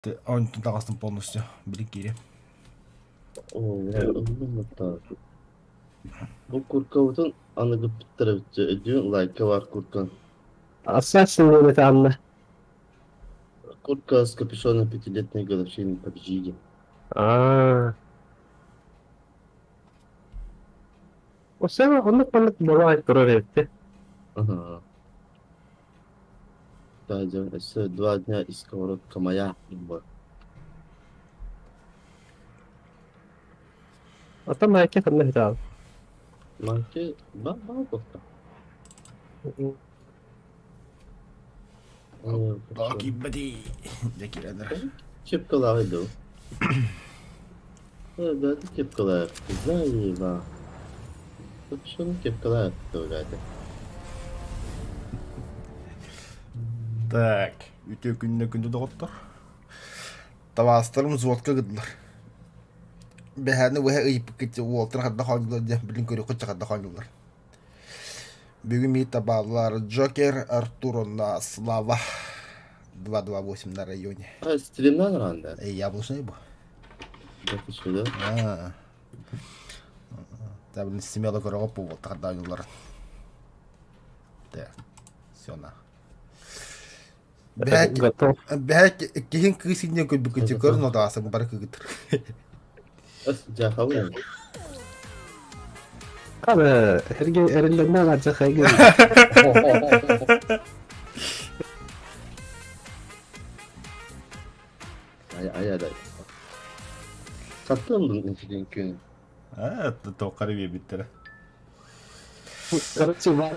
Он тағастым полностью. Білін кере. Бұл куркаутын анығы біттіріп өдеуін лайка бар куркан. Assassin это Анна. Куртка с капюшоном 5-летней годовщины победы. А. Você он панат бывает проверьте. Ага. Да, это 2 дня из сковородка моя. А там на каких одних дал. Манки, да, кофта. Таки бәді. Дәкелендір. Кепкалар иду. Да, это кепкалар. Заеба. Капюшон кепкалар тойлайды. Так. Үте күнді доғыттыр. Тавастырым зводка гыдылар. Бәхәні өйі ұйып кетті уолтын қадда қаңылар де білін көрі құтча қадда қаңылар. Бүгін мей табалар Джокер, Артуронна, Слава. 228 на районе. А, стримнан ранда? Яблочный был. Это что, да? Да, блин, смело корова повод, тогда не лар. Так, все на. Готов. Бәк, кейін күйсінен көй бүкінте көрін ода асың бары көгітір. Жахауын. Abi, herge erinden alacak hayır. Ай. Саттым бұл нешеден күн. Тоқары бе біттірі. Короче, var.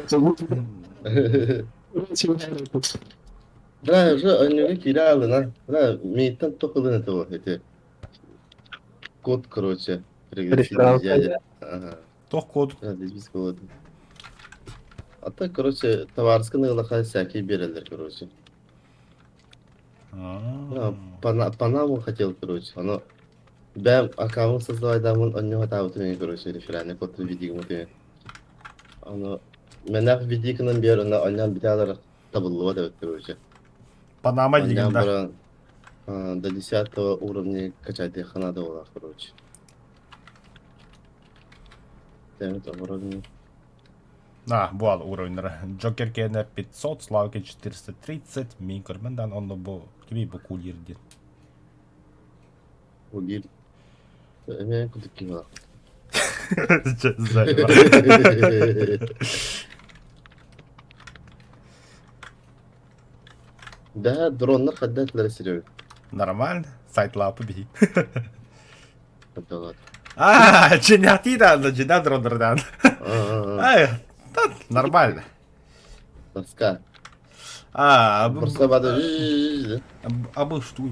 Да, уже они кидали, на. Да, мне там только на того, эти. Код, короче, Перестал. дядя. Ага. Тоқ код. Да, здесь без кода. А так, короче, товарская лоха всякие берели, короче. Да, Панаму хотел, короче, оно... Бәм аккаунт создавать, да, он не готов тебе, короче, реферальный код видик мутыми. Оно... Менах видикнан бер, на оннан биталар табылуа да, короче. Панама Оннан дегенда. бара до 10 уровня качать их надо было, короче. Тем это уровень. Бұл уровенлері. Джокер кені 500, Славке 430, мен көрмендан онды бұл кемей бұл кул ерден. Угиль. Мен кудык кима. Да, дронlar хаддатлар Серега. Нормально, сайт лапы бей. Это ладно. Джинятидан, джинадрондардан. Нормально. Тоска. Просто Просто вода. был что?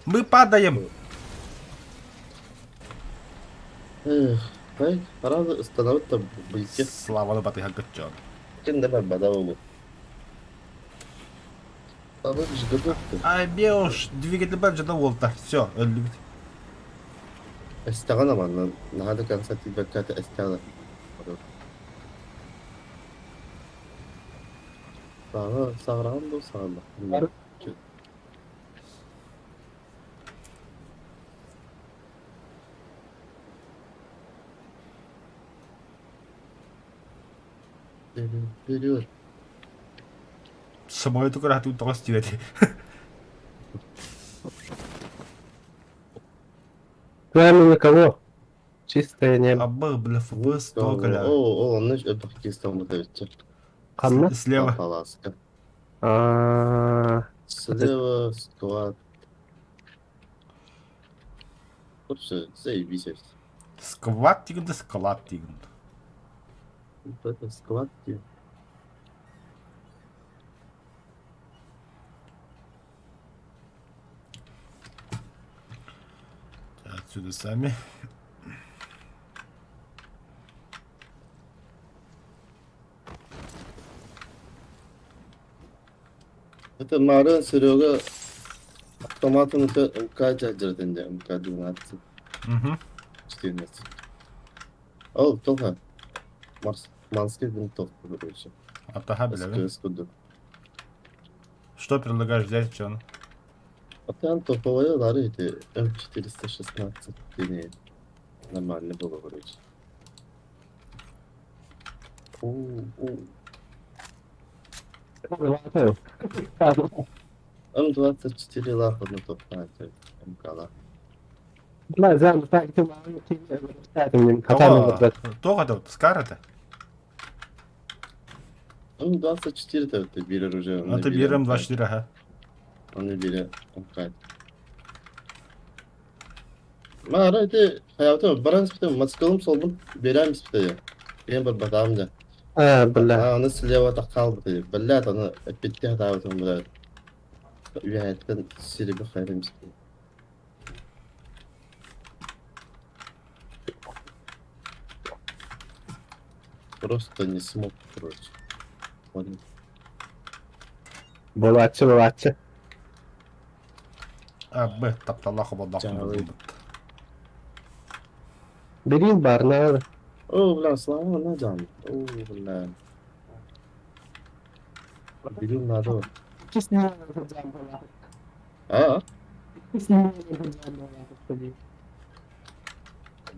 Мы падаем. Ай, пора становиться близко. Слава на батыга гачон. Чем давай бадаву. А вы же готовы? Беуш, двигатель бенджа на волта. Все, он любит. استغنى man. Надо конца тебя как-то استغنى. Сағыраған бұл сағырма. Вперед. Самолету куда тут толстеет. Кроме никого. Чистое небо. Абы, бля, ФПС только ля. О, он ночь пакистан вот это. Канна? Слева. Паласка. Слева склад. Вообще, заебись. Сквад тигнды, склад тигнды. Это склад. Отсюда сами. Это Марин Серега автоматом МК жардында МК 12 14. О, только Манский винтов, короче. Атаха, бля. СКС куду. Что предлагаешь взять, Джон? Атан топовые лары эти М416 тени. Нормально было, короче. Вилатаю. М24 лапа на топ-5. МК. Бля, зам, так ти маю ті вертати мені катану Тоға, вертати. тоға да скарыды. М24 да өтті, бері уже. Аты берем 24, ха. Onu biri МК. Мара эти hayatım баран спитем, мацкалым солдым, берем спитем. Ben bir badam da. Бля. Onu sileva takal bıdı. Billet onu bitti hatavatım bıdı. Üyetten sili bir hayrim spitem. Просто не смог, короче. Понял. Булатчы. Абы, тапталақы болдақ. Жаңағы. Берейін бар, не? О, бля, слава на жан. О, бля. Bilin nerede o? Ha?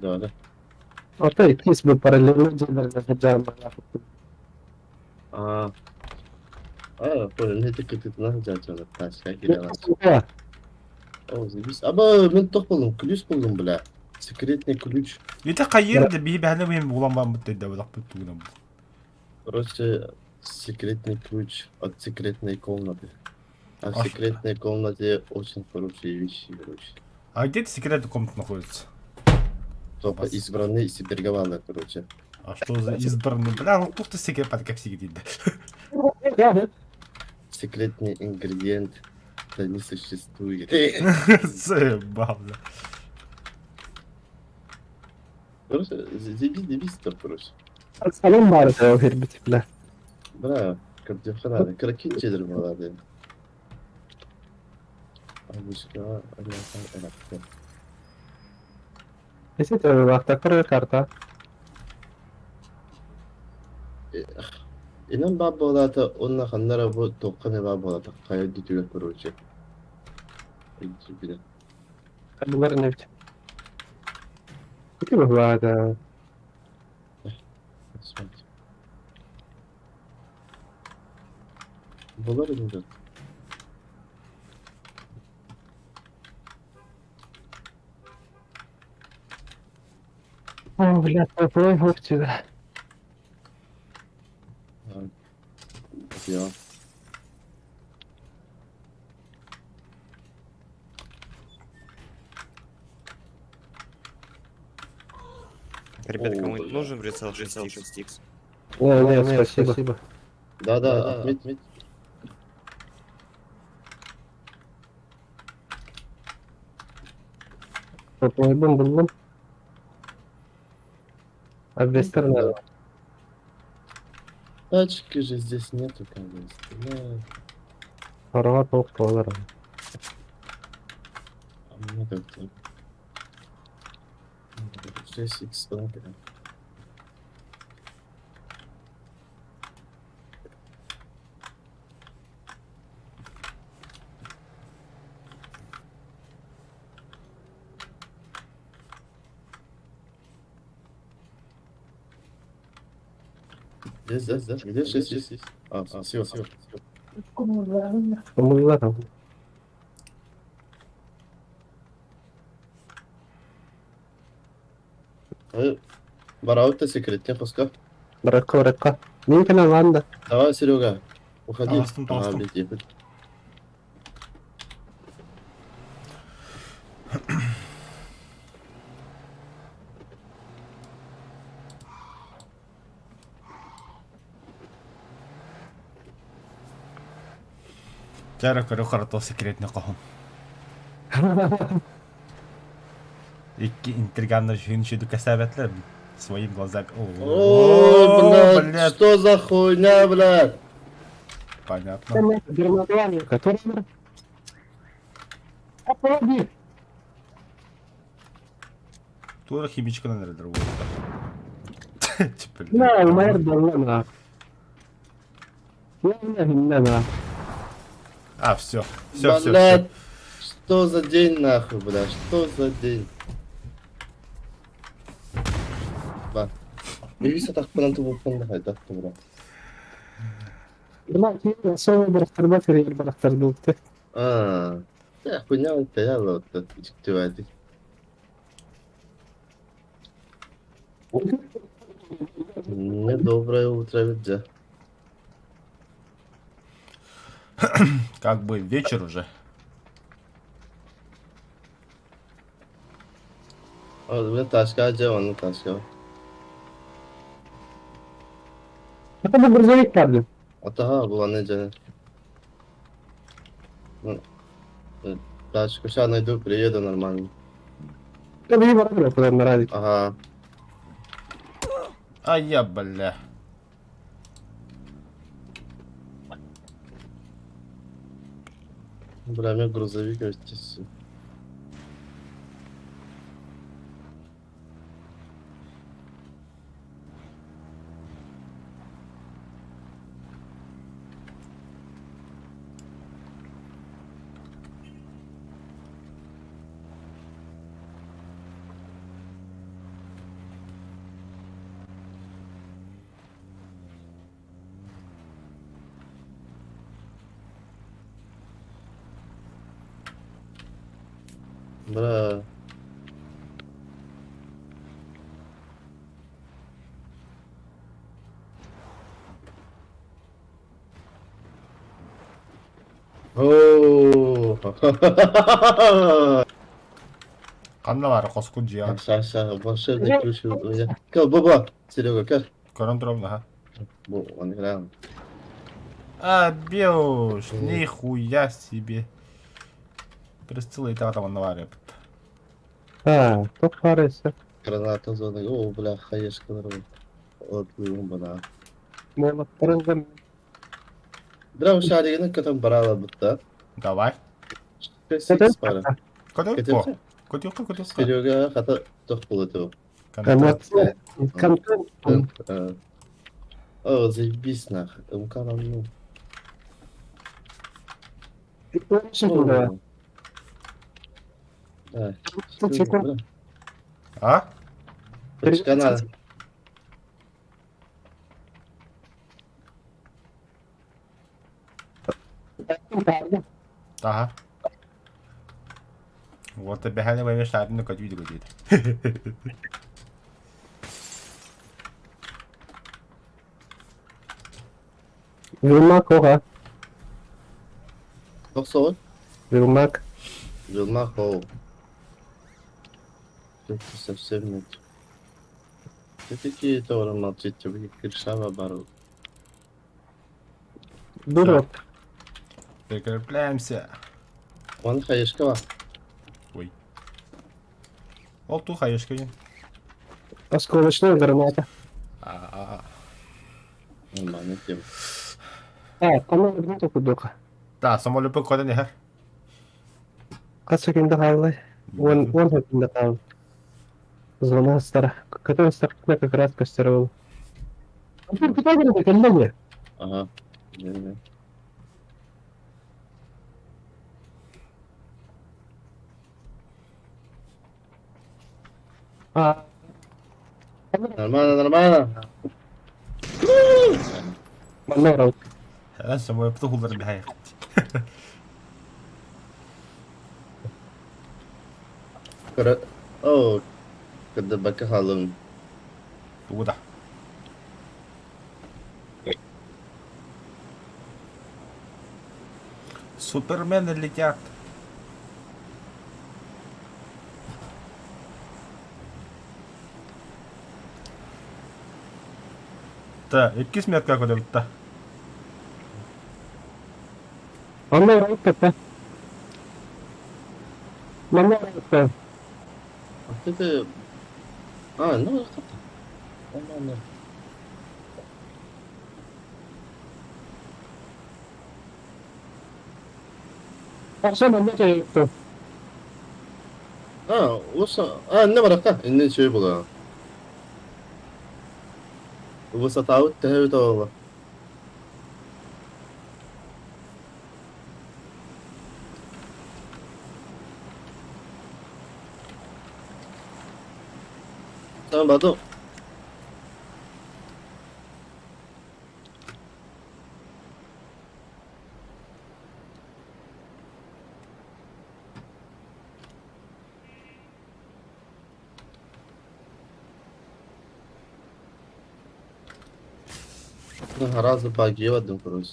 Doğru. Ото якісь би паралельно джендерне хаджами. Aa. Aa, böyle ne dikkat et lan zaten taş ya giremez. O biz ama ben tok buldum, ключ buldum bile. Секретный ключ. Еті қайырды бей бәні мен боланбан бұтты да бұдақ бұтты бұдан бұл. Короче, секретный ключ от секретной комнаты. А в А секретной комнате очень хорошие вещи, короче. А где секретный комната находится? Только избранные сибиргованы, короче. А что за избранный? Бля, ну тут ты секрет под как всегда. Секретный ингредиент да не существует. Заебал, бля. Короче, дебись там, короче. Салон бар да гербит, бля. Браво, кардиохана, кракин чедер молодые. Обычно, она. Ese te vaqta kırır karta. İnan babba olata onna kanlara bu tokkane babba olata kaya dütüyor kurucu. Bir de. Kadınlar ne biçim? Peki bu arada Bunlar mı? О, бля, твой хлопці, да. Ya. Ребят, О, кому-нибудь бля. нужен прицел 6X? Не, спасибо. Да, отметь. Твой бум. Обвестер надо. Тачки же здесь нету, конечно. Парова $100. А мне как-то... 6х станка. Здесь. Где 6х? А, все. Kumullar ama. Бараута секретный пускай. Братка. Мимпина Ванда. Давай, Серега, уходи. Толстым. Блядь, ебать. Жара көрі қаратау секретный қоғым. Икки интриганны жүйінші кәсәбәтлер своим глазами. О, блядь, что за хуйня, блядь? Понятно. Дерматология, который... Опади! Тура химичка на другу. لا ما يرضى لنا. لا. А, все. Блядь, Что за день нахуй, бля? Что за день? Ба. Үйсі тақпынан тұбы ұпында қайдақты, бля. Блядь, я особо барахтарда перейер барахтарды утты. Я хуйня вот я вот это типа. Недоброе утро, Видя. Как бы вечер уже. Ben taşka acaba onu taşka. Это бы грузовик падли. Ataha bu ne canı. Taşka şu an найду, приеду нормально. Это бы и барахтарда куда на радик. Ага. А я, бля. Бля, мне грузовик вестись. Бля. Ооо. Қандай бары қосқын жиған. Аша, волшебный ключ у меня. Кал, баба, Серега, как? Көрін тұрмын, аха. Он играл. А, беуш, нихуя себе. Присцилла и там наварив. Топ харесі. Граната зона. О, бля, хаешка нормально. Вот, бля. Молоттарыңдан Драм шаригini katam barala butta. Давай. Seks para. Көтел? Кетемсе? О, көтелка, көтелка. Серега хата тоқ болды. эмоция. Контент. О, заебись нахуй. Мканам, ну. Ты помнишь, да? Да. Тут секунд. А? Почка надо. Ага. Вот тебе хәне вәймеш шарыны көтүйді көтүйді. Vilmak oha. Тоқ соғын? Vilmak. Жылма хоу. Это совсем нет. Ты такие тоже молчите, вы крышава бару. Дурак. Прикрепляемся. Вон хаешка ва. Ой. Ол ту хаешка. Осколочная граната. Нормально тем. Тамам граната кудока. Да, самолюбі көді не хәр. Каса кенде қалай. Он хәтінде қалды. Звона стара. Который стартна как раз костеровал. Ты куда говоришь, кенде? Ага. Не. Нормально. Манна раут. Хән самолюбі хулдар бі хәйр. О, когда бака халым. Туда. Супермены летят. Та, які смертка көді бұтта? Манна раут ката. Манна раут. Это... ну это... Нормально. Акша манна кайықты. Не барака. Не şey була. Высота вот тәуі тауыла. Sen Batu. Harazı bagiye vardım kuruş.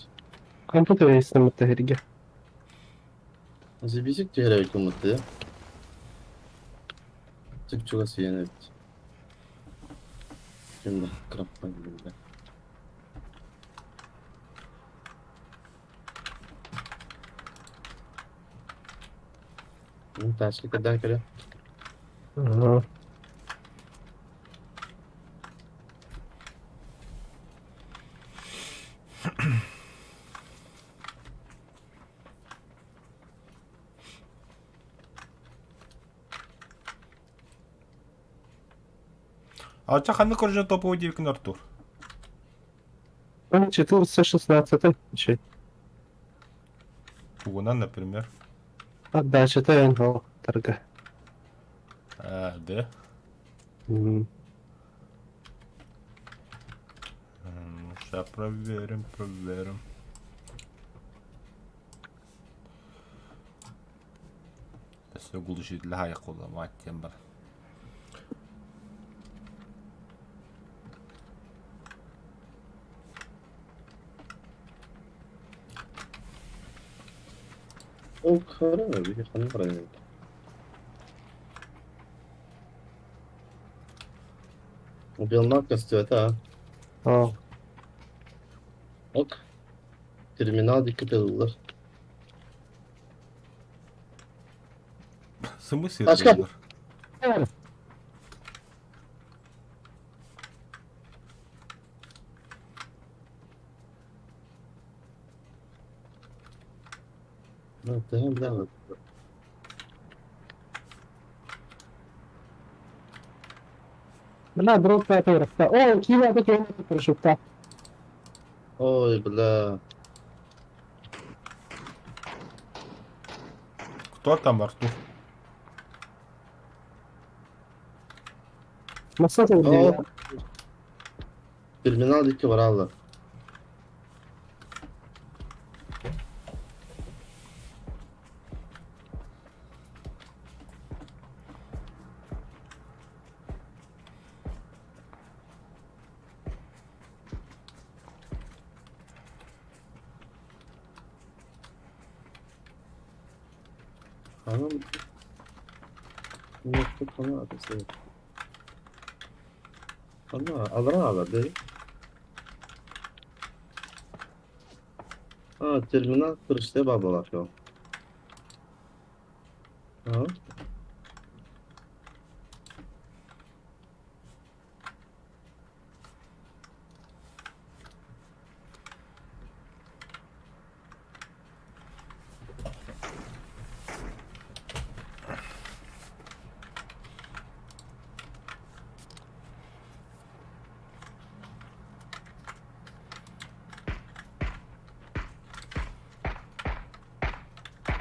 Компьютер есть на моториге. Zibicik diye herhalde kumutlu ya. Çık çok asiyen evet. Şimdi kraptan gibi. Taşlık eden kere. Ага. А у тебя короче топовый девкин Артур. 14-16 чей. Угона, например. Отдача ТНГ. Торга. Да. Мгм. Ну, сейчас проверим. بس يقولوا شيء لها يقول ما تيمبر. O kara mı? Bir kanı var yani. O bir anlat istiyor ha. اه. Ok. Terminal dikkat edilir. В смысле Başka? это? Evet, tamam devam et. لا دروب 5 رفتا. اوه كيف هذاك يوم شفتها. Oy bla. Кто там, Артур? مصاصة Aa, ودي. terminal dikkat var Allah. Anam. Nokta konu adresi. Ama alır değil. Ha terminal kırıştı babalar şu an. Ha.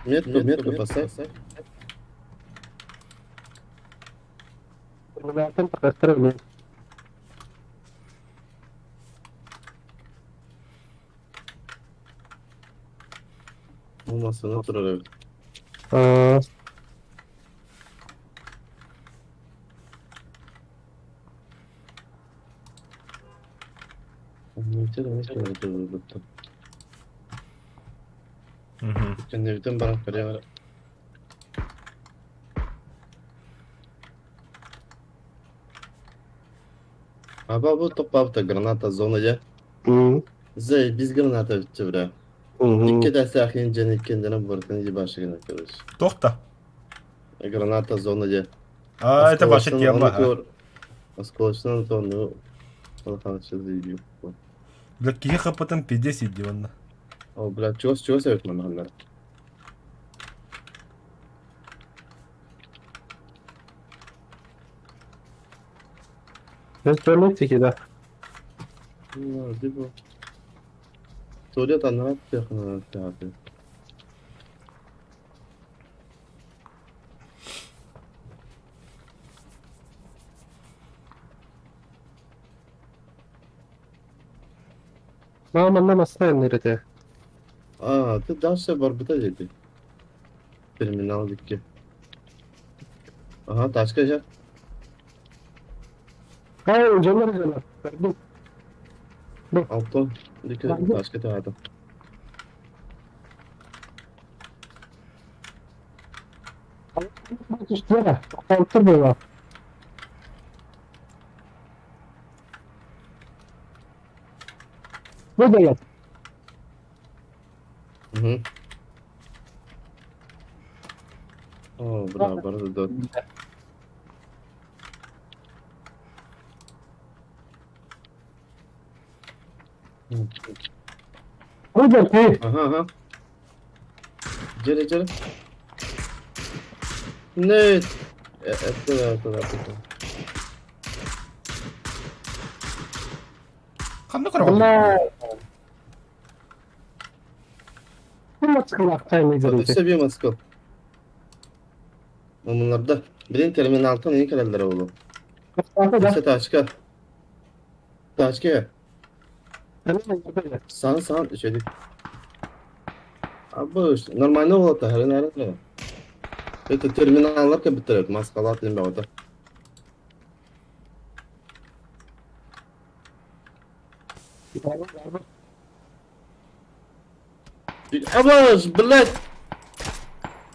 Метро басай. Terminalden takastırabilirim. Olmasını durur. Aa. Metro durur. Угу. Kendi bütün bana kariyer. Aba bu toplamda granata zonaya. Hı. Zey biz granata çevre. Hı. İki de sakin cennet kendine bırakın iyi başına kalır. Тохта. Granata zonaya. А, это ваша тема, а? Осколочный sonra anlaşılıyor. Для каких опытом пиздец идённо. O блядь, чего seviyorsun lan? Ben söyledim de. Hadi bu. Soruya ne yapacak abi? Mama namasına nerede? Ты дальше барбита dedi. Terminal dikki. Aha taşka ya. Hayır canlar. Gördüm. Alto. Dikki Barbi. taşka da adam. Bak üstüne. Kalktır böyle. Bu da yap. Hı. Bravo, barada dört. Bu da hey. Aha. Cere. Ne? Etti. Kandı kara Allah. Bu nasıl kılak kaymayacağım ki? Seviye maskal. Bunlarda birin terminaltan iyi kararlar oğlum. Kalktır da. Neyse taşka. Taşka ya. Hemen böyle. Sağ şey değil. Abi normalde olur da her nerede? Evet terminallar ka bitirir. Maskalar diyeyim ben orada. Абаш, блядь!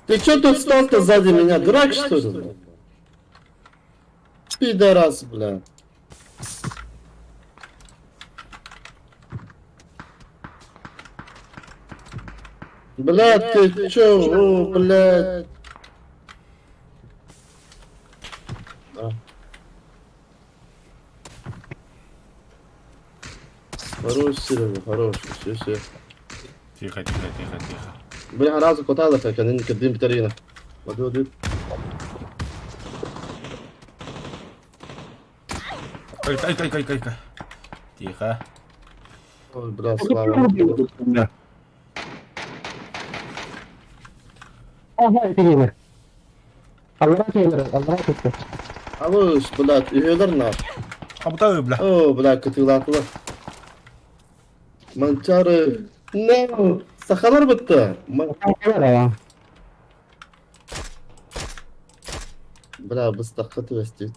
Ты чё тут стал-то сзади меня? Дурак, что ли? Пидорас, блядь. Блядь, ты чё? О, блядь. А. Хорош, Серега, хорош. Все. Тихо. Бля, разу котала, как они кадим битарина. Воды. Кай. Тихо. Ой, бля, слава. Aha yine. Allah'a kıyılır. Allah'a kıyılır. Абаш, блядь, üyeler ne? Абыта бля. О, бля, катылатла. Манчары. Не, сахалар бітті. Kalkıyorlar ya. Бля, біз таққа төбесті.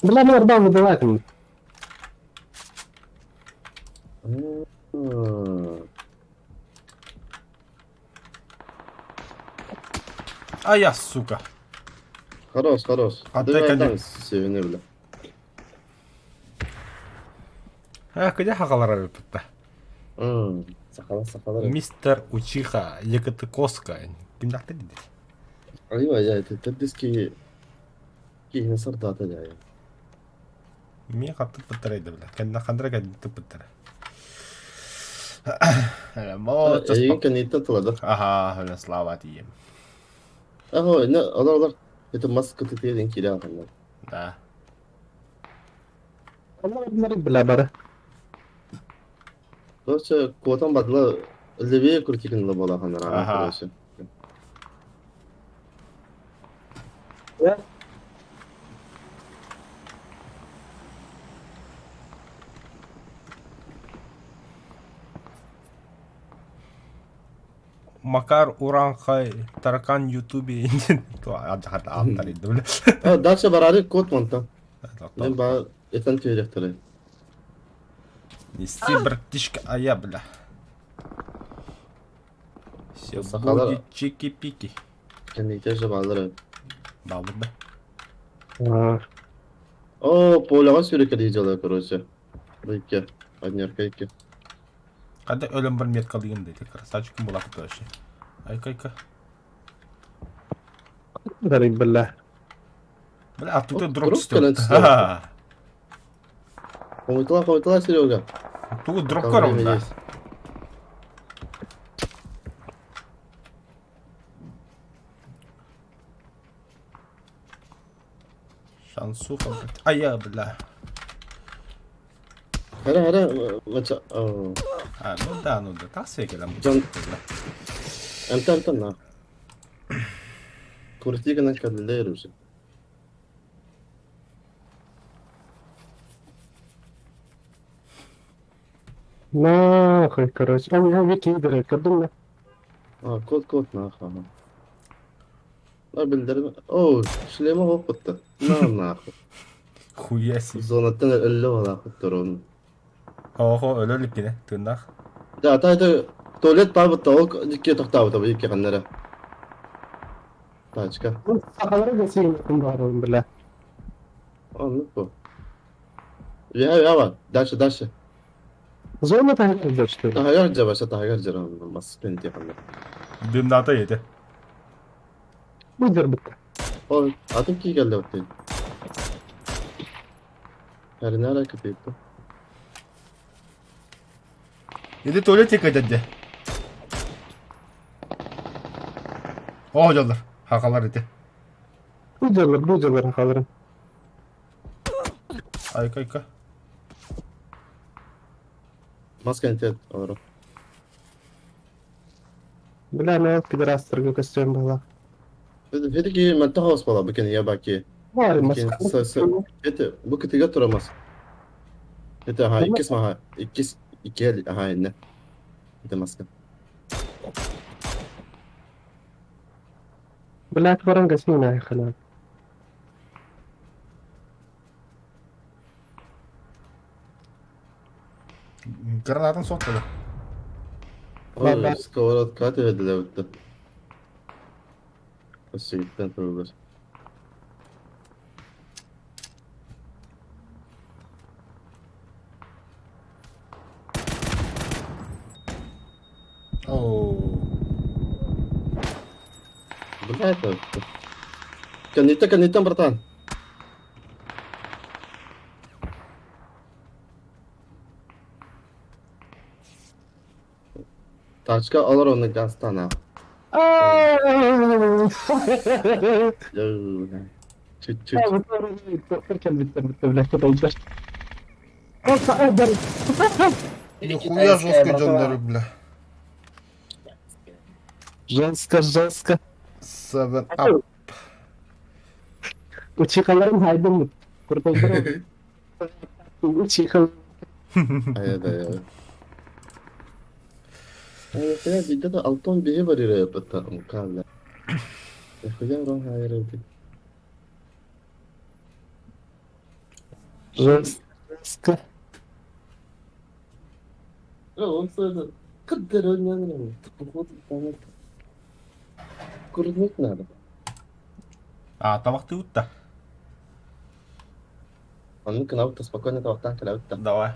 Bunlar oradan vurdular. Ай я, сука. Хорош. А ты, Дövəldən конечно. sevinir bile. Где хакалара биппта? Сахалар. Мистер Учиха Якатыкоска. Кимдакты диди? Ayva ya, тәддіски кейін сырдаты да ya. Ми катты пыттарайды бля. Кенна кандыра кәдді пыттара. Егін кәнейті тылады. Ага, öyle слава diyeyim. Aha, ne, olar. Это маска тетеден келе атанlar. Да. Onlar bunları bile bari. Короче, котан бадла левее крутикінлі бола ханар. Ага. Ya. Макар Уранхай Таркан Ютубе. То аджахат аттарайды бля. Дальше барады кот монта. Мен ба етен түйректірі. Неси братишка, а я бля. Все Сахалар- будет чики-пики. Кәнейте жабалары. Бабы бля. Aa. О, полаға сүйрекер дейжалар, короче. Рейке. Аднерка еке. Когда ölüm bir met kalıyın dedi. Krasavчиком была вообще. Ай-кайка. Garip billah. Бля, а тут О, и дроп дроп стоит. количество. Ха. Қомытыла, Серега. Тут дроп Там кором, время да. есть. Шансуха, блядь. А я, бля. Хара, мача. О, А, ну да. Так свекелем. Can- Әмтән на. Куртигана кәділді еруші. Нахуй, короче. А меня викидеры, кадумна. Код нахуй. Bildirme. Oh, шлема olup bitti. Nahı. Хуяси. Zonattan ölü ola durun. Oho ölörlük yine. Tırnak. Ya tayda tuvalet var bitti. O dikke tokta bitti. Bu iki kanlara. Taçka. Sakalara geçeyim var bile. Anlık bu. Ya var. Daşı. Zorla takip işte. Daha yarıca başa daha yarıca anlamam. Spent yapanlar. Dümdağda yedi. Budur bitti. O adım ki geldi bitti. Her ne hareket etti. Yedi tuvalet yıkaydı dedi. Oh hocalar. Hakalar idi. Budur kalırım. Ayka. Masken tet olur. Bile ne bir rastır göstereyim bana. Dedi ki men tahos bala bu ya baki. Var mı? Lakin Dedi bu kitiga turamaz. Dedi ha ikis ma ha. İki el ha ne. Dedi masken. Bile varan geçeyim ne kadar. Granatın sokmadı. O skavarat kat ediler bitti. Sikten turulur. Oo. Bu ne bitti. Kanita bertahan. Taçka alır onu gastana. Yo. Çıt. Bitti bile kadar. Olsa ederim. Ніхуя жорстко джандары, бля. Жестко. Seven up. Uçikalarım haydım mı? Kurtuldum. Uçikalarım. Hayır. Kaya videoda alttan biri var ya yapıta mukalla. Kaya orang hayır öyle. Жестко. Ya onu söyle. Kadar oynanır. Tıpkı tane. Kurulmak nerede? А, табақ ты утта. Он мungkin auto spokojnie to tanka auto. Давай.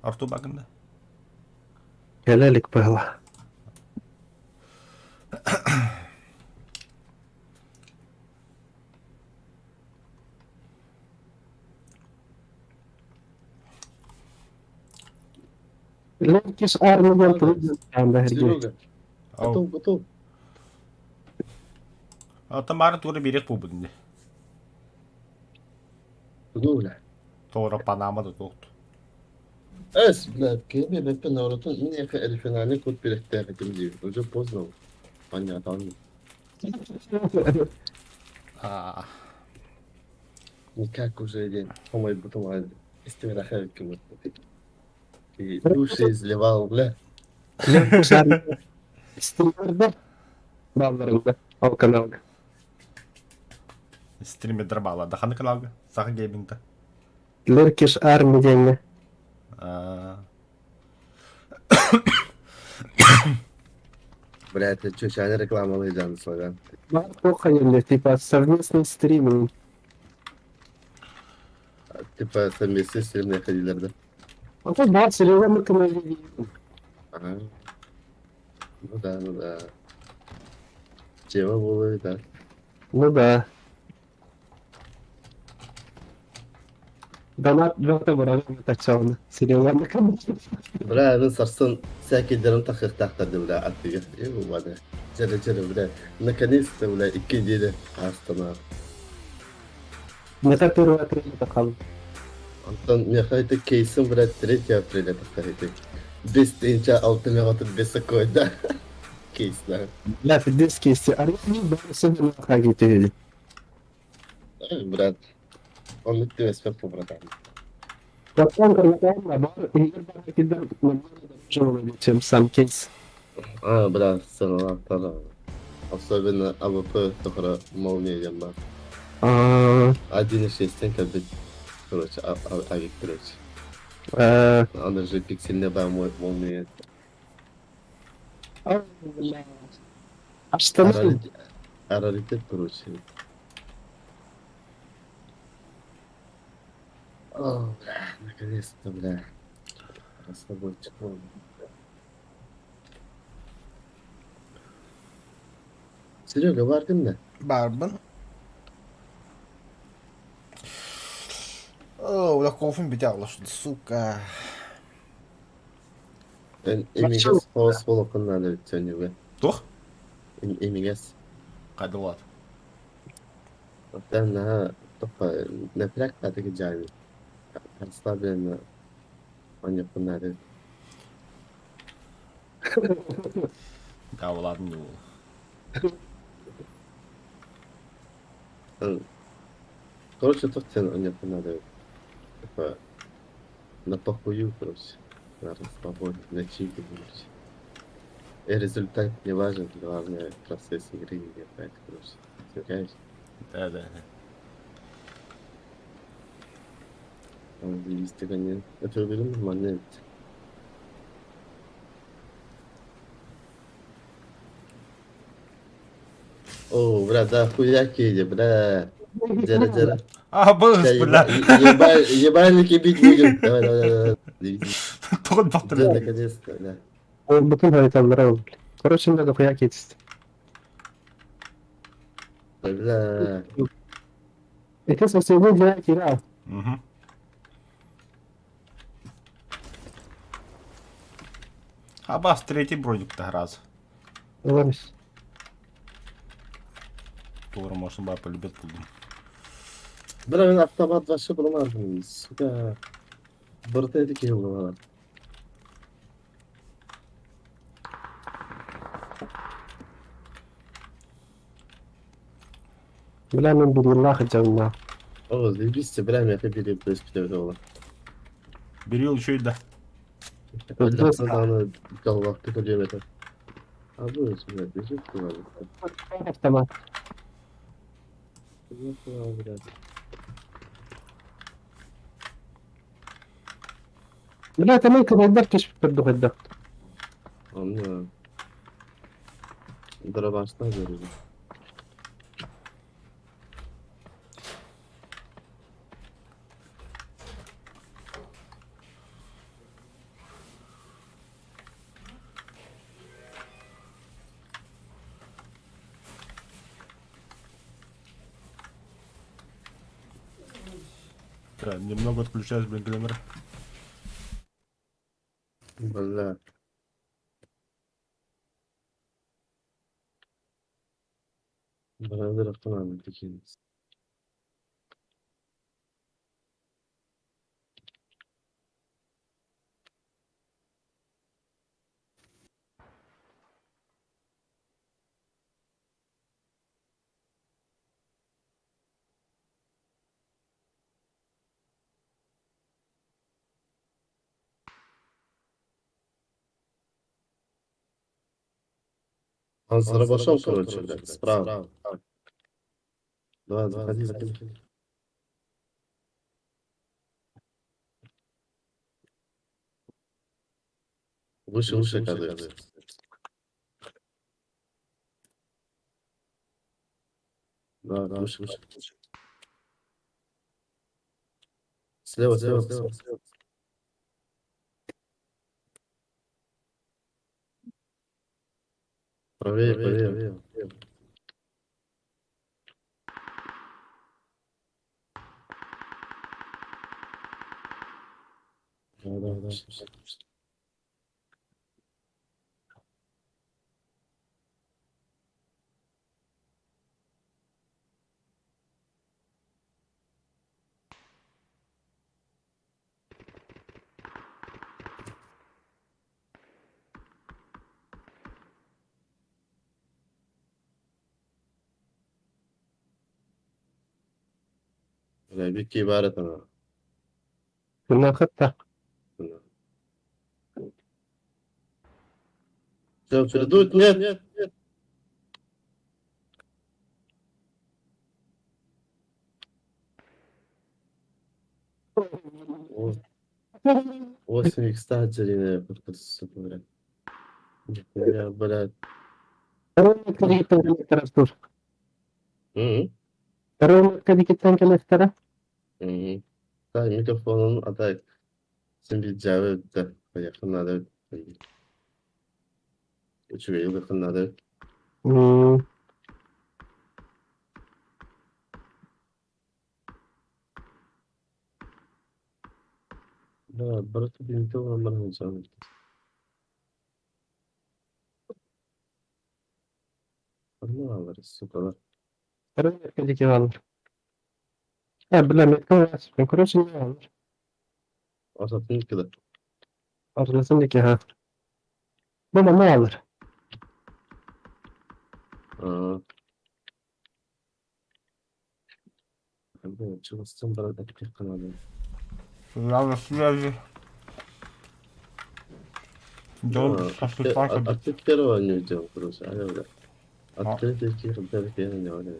Арту багында. Gelelik böyle. Lerkis armigen tulun ben Серега, Ау. готов, готов. Ата марын тура берек бу бүгүндө. Гуля. Тора Панама да токту. Эс, блядь, кеме беппе наурутун мне эльфинали кут билетте хотим. Уже поздно. Понятно. Аа. Никак уже день. Помой бутумай. Истемира хавик кем. И души изливал, бля. Lerkis armigen streamerde ballarında o kanalda. Стриме дробала. Даханы каналга. Саха геймингда. Lerkis armigen Аа. Бля, ты чё, сейчас реклама выйдет, слоган. var похайли, типа совместный стриминг. Типа совместные стримные ходили, да? Вот это да, серьезно канале. Ага. Ну да, ну да. Тема была, да. Ну да. Донат жоқты бұрағын тачауны. Сериаларны канале. Бля, ну сарсын сәкелдерін тақық тақтарды, бля, аттыға. Еу, бля. Жәрі, бля. Наконец-то, бля, 2 деді Астана. Мета первый отряд тақалым. Антон, мен қайты кейсім, бля, 3 апреля тақтарды. 5 6 меғатыр 5 койда. Кейс, да. لا في الديسكيستي أريني بس أنا حاجة هذي. Ай, брат. Он не тебе спепу, братан. وكان كان نبار يقدر كده نبار شغل чем сам кейс. Брат, сцена, особенно АВП, только молния ямба. 1.6 как бы, короче, авик, короче. Он же пиксельный бам, молния. А что мы? Раритет, короче. О, бля, наконец-то, бля. Расслабончик. Серега, vardın mı? Барбан. О, ула кофем битяла, сука. Ben Emigas House Volkan'dan da ötüyorum be. Тух? Emigas. Кайдалат. Ben daha topa ne plak tadı caydı. Aslında ben onu bunları. Да, ладно, не было. Короче, тут onu bunları. Topa на похую, короче. На расслабоне, на чике, короче. И результат не важен, главное процесс игры не опять, короче. Понимаешь? Да, да. Есть не. Это уверен момент. О, бля, да хуяки иди, бля. Джара. А, быс, бля. Ебальники бить будем. Давай. Тот Да, батарея. наконец-то, да. Он bütün haritaları. Короче, надо хуяк есть. Бля. Это совсем не для кира. Угу. Абас третий броник-то раз. Ладно. Тура можно было полюбить будем. Бля, ben автомат başı bulamadım. Suka. Buradaydı ki bulamadım. بلا من بدون الله خجلنا. О, заебись, бля, меня побили плюс пидорова. Берил еще и да. Бля, sana galvaktık hocam yeter. Abi öyle bля, böcek kullandık. автомат. Yok ya biraz. لا انت ممكن ما تقدرش برضه هدا. Anlıyorum. Dara baştan görüyorum. Так, немного отключаюсь, блин, камера. Бля. Бля, автономный такие. Он заработал, короче, блядь, справа. Давай, заходи, заходи. Выше, выше, оказывается. Да, выше, выше. Слева, слева, слева. Правее, правее. Да, да, да. Бля, Вики ibaret ana. كنا خطة. Все, передуть, нет, нет, нет. О, 8 икста отделение, сука, блядь. Нихуя, блядь. Второй меткалик танка Артур. Hı Второй меткалик танка Нестора. hı. Так, микрофонun atak. Sen bir cevap de yakınlarda. Üçüncü yıl yakınlarda. Да, брат, bir de var bana hocam. Ne alırız, sukalar. Второй меткалик Иванов. Бля, меткалик. Короче, не Иванов. Asatın kadar. Arasındaki ha. Baba ne alır? Aa. Ben çalışsam bana da bir kanalı. Ладно, связи. Дом Ашутака. Atletler oynayacağım burası. Hadi öyle. Atletik yani ne öyle.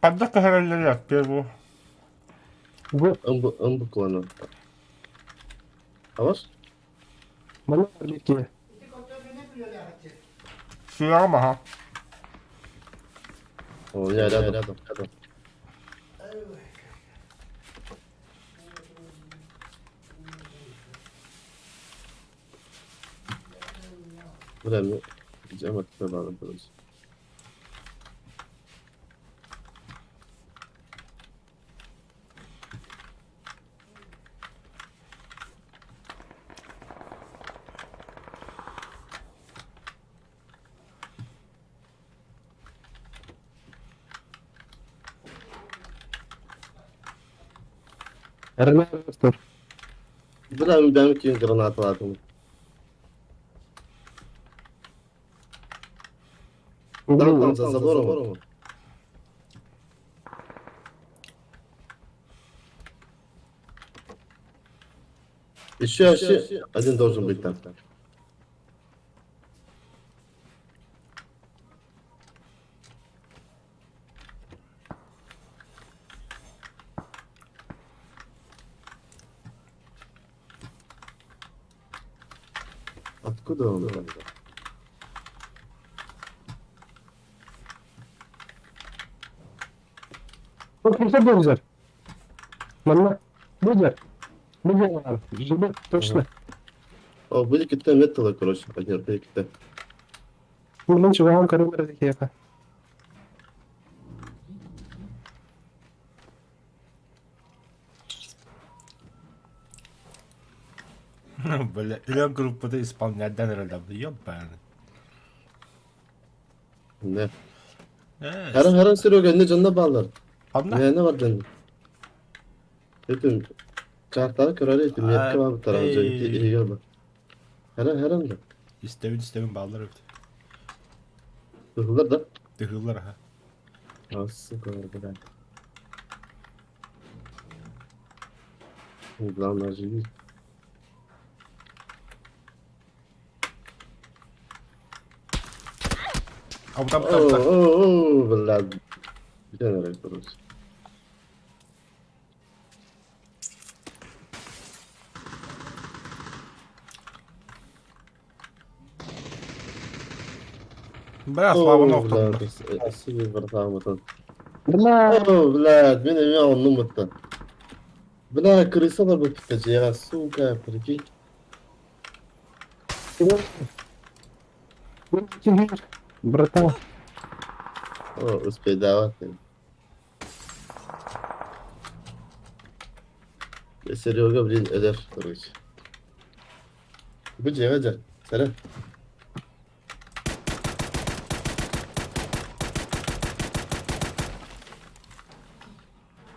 Когда короля первого? Bu Ambuk konu. Avaş? bana bir Сиама, ага. O ya rядом. Время. Gideceğim atletler bağlı burası. Артур. Biraz benimki granat lazım. Там за забором. Еще один должен быть там. Откуда он? Kimse benzer. Bana benzer. Benzer var. Zıbır точно. О, были какие-то металлы, короче, подняты какие-то. Bunun çıvan karın arasındaki yaka. Böyle ilan grupta da İspanyol'dan herhalde biliyor musun ben? Ne? Evet. Her an sürüyor önüne canına bağlar. Anla. Ne var canım? Dedim. Kartları körele ettim. Yerke var bu tarafıca. İyi gel bak. Her an da. İstemin bağlar öptü. Hızlılar da. Dıhıllar ha. Nasıl kadar böyle. Hızlanlar gibi. Abudan Oo, oo, vallahi. Bir tane yapıyoruz. Biraz babamı Oo, okudum. vallahi. Eski bir barışamadan. Bunlar Oo, vallahi. Benim ya onu mutlu. Bla, крыса бы потяжела, сука, прикинь. Братан, О, успей давать. Серега, блин, öder, короче. Бычай, Вадя, Сара.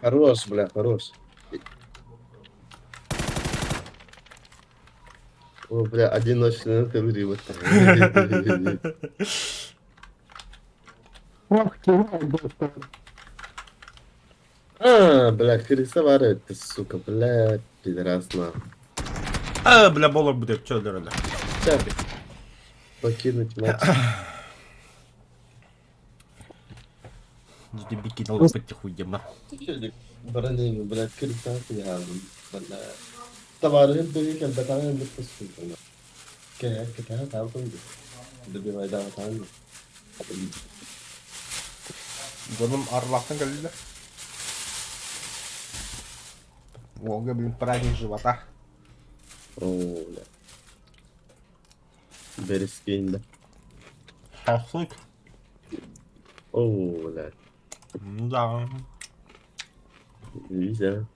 Хорош, бля, хорош. О, бля, одиночный ты вот. ох, братан. А, бля, крыса варит, ты, сука, бля, пидорас, на. Bile bol bu dep çöldür öyle. Сейчас. Покинуть матч. Ciddi bir kinalı pıttı huyyama. Çocuk bana bırak kırıklar ya bana tavarı böyle ki ben tane bir kız buldum. Ke tane tamam da bir vayda tamam. Canım arlaktan geldi. Волга, блин, праздник живота. Oo. Beriskin de. Шашлык. Oo la. Да. Güzel.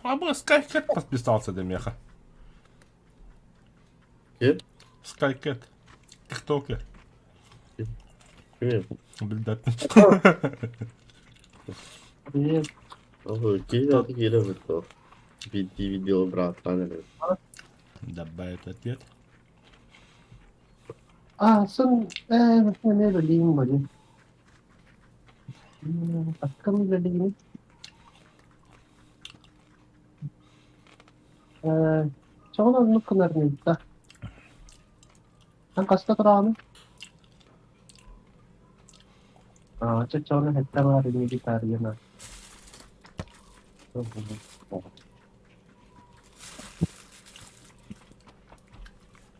А бы Скайкет подписался до меха. Kim? Скайкет. Тиктокер. Kim? Блядь. Привет. Oo, kim artık yere vurdu. Video bırak lan. Добавить ответ. Сон, не логин блин. Открыл логин. Sonra onu kınarım da. Kasta turami. Cocoknya hektar hari ini di Tariana.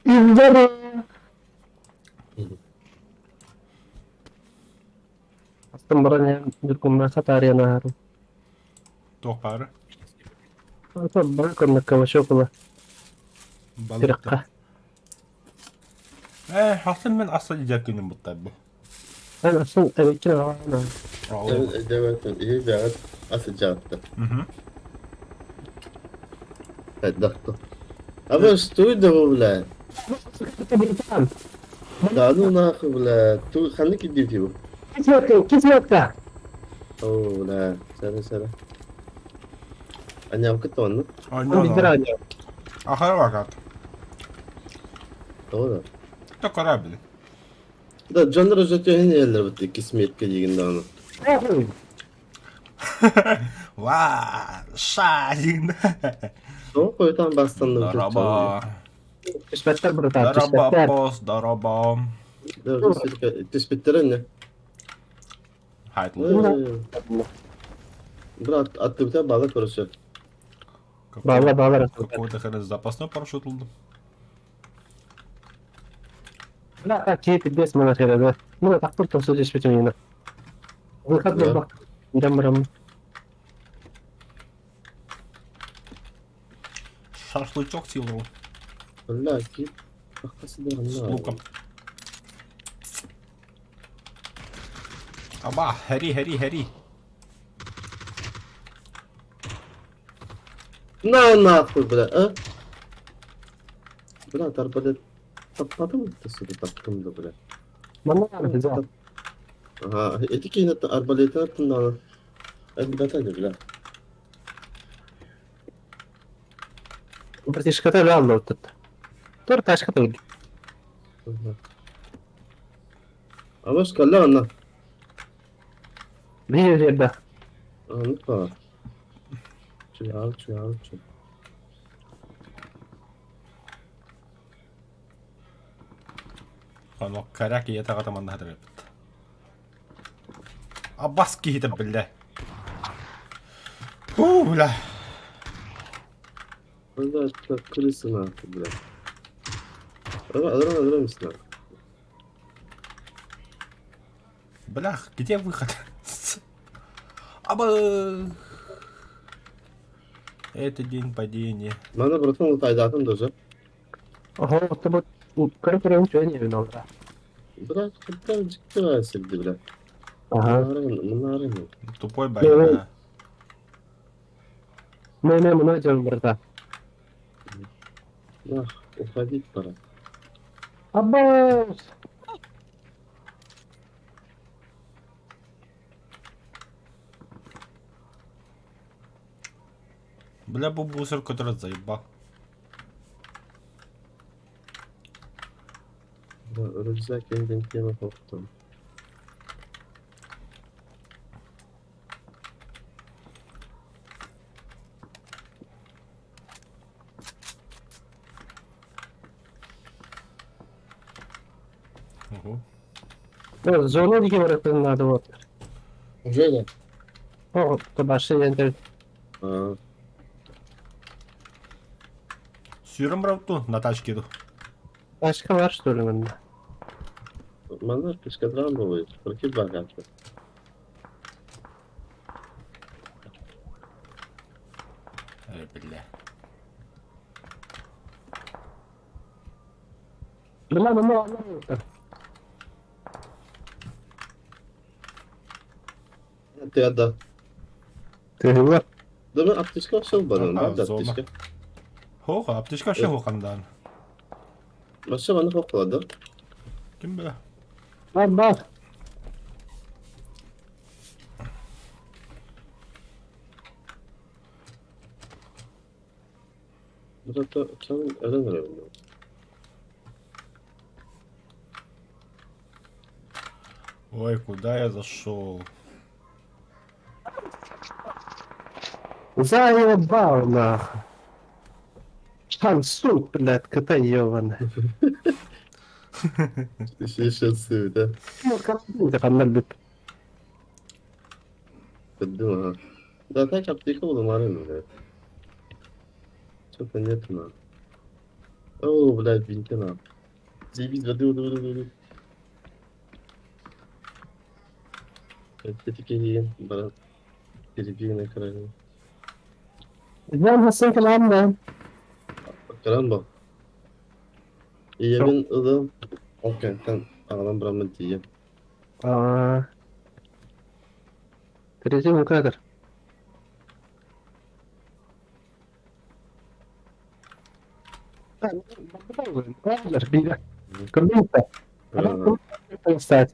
İzlerim. Sebenarnya di rumah Tariana haru. Tokar. Sabah kena kawashokla. Balık. Dirqa. Hasan ben asıl yiyecek günüm bu tabi. Ben aslında evet ki ana. Evet, iyi bir asıcaktı. Evet, dakika. Ama stuydu bu bile. Daha ne nakı bile. Tu kanı gidiyor ki bu. Kismetka. Oo la, sana. Anyam keton mu? Ben bizdir Ahara bakat. Doğru. Tokar abi. Da canlar özetiyor yine yerler bu kismet kediğinde onu. Vaa, şahin. Soğuk koyutan bastanlı bir Daraba. Kismetler burada. Daraba Kismetler. boss, daraba. Tespitlerin ne? Haydi. Bırak attı bir tane balık orası. Bağlar. Какой-то хрен запасной парашют buldum. لا اكيد الديس ما خير هذا ما تقدر توصل جيش بتوينا. والخدمة لا. بقى Buram. Шашлычок силовый. Valla ki. Arkası da С anla. луком. Аба, гори. Na nahur bile. Ha? Bırak arbalet. Tapladı mı? Tasarı taktım da bile. Mana var bize. Aha. Etik yine arbaletin attın da. Ben bataydı bile. Братишка-то реально тут. Торташка тут. Ama şu kalla anla. Bir yerde. Anla. Çuval. Ано каряки я тагата манда хадыр. Аббас кихите билде. Бля. Valla kırısın artık bile. Alır mısın abi? Блях, где выход? Аба. Это день падения. Bana bırakın o taydatın da hocam. Ого, это вот короче, ничего не виноват. Bırak hatta ciddi versildi bile. Ага. Bunlar mı? Тупой байда. Мы много делаем, брата. Ah, ufadik para. Аббас! Бля, бубусер, который заебал. Rıza kendin kime korktum. Угу. Зону дике бırakın надо вот. Öyle. О, то başka yerler. Aa, Сюром брату, на тачке иду. Başka var что ли bende? manlar kışkadran da oluyor. Rakip bak artık. Бля. Бля, Ya da. Ты var. Değil mi? Aptişka şey bana. Aha, Nerede zorla. aptişka? Хоха, аптечка вообще хохандан. Başka bana kokladı. Kim bilir? Аббас. Burada canım ölen öyle. Ой, куда я зашел? Заебал нахуй. Шансун, блядь, кота ебаный. Şey şansı bir de. Ну, карабин kanlar bit. Kıddım ha. Zaten aptişka buldum arıyorum öyle. Çok niyetim ha. Oo blad bintin ha. Zibiz hadi. Tetik edeyim. Bana bir ne kararım. Ben Hasan Kalam ben. Caramba. Yemin ılım. Okyantan ağlam bırakma diye. Aa. Terezi bu kadar. Kadar bir dakika. Comienza. ¿Cómo estás?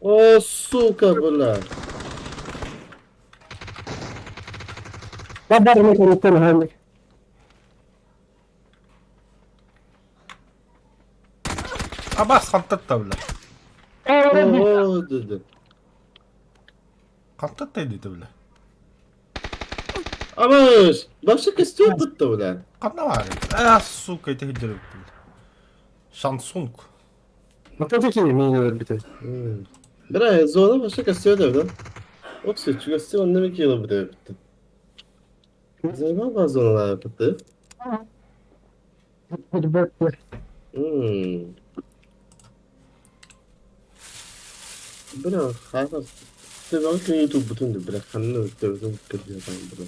O suka blad. Ben darme con usted, Mohamed. Аббас хантатта бля. Oo dedi. Хантатта dedi bля. Amaş. Başka istiyor tuttu blad. Kanna var. Ah, сука, это гидер. Шансунг. Ну, кто такие имеют битвы? Bira zona başka istiyor devden. Oksa çünkü istiyor ne mi kilo bu da yaptı. Zaman bazı zonalar yaptı. Ребята, Hmm. Bırak, hayır. Sen bakın YouTube bütündür. Bırak, kanını öttürdüm. Kırıyor ben bunu.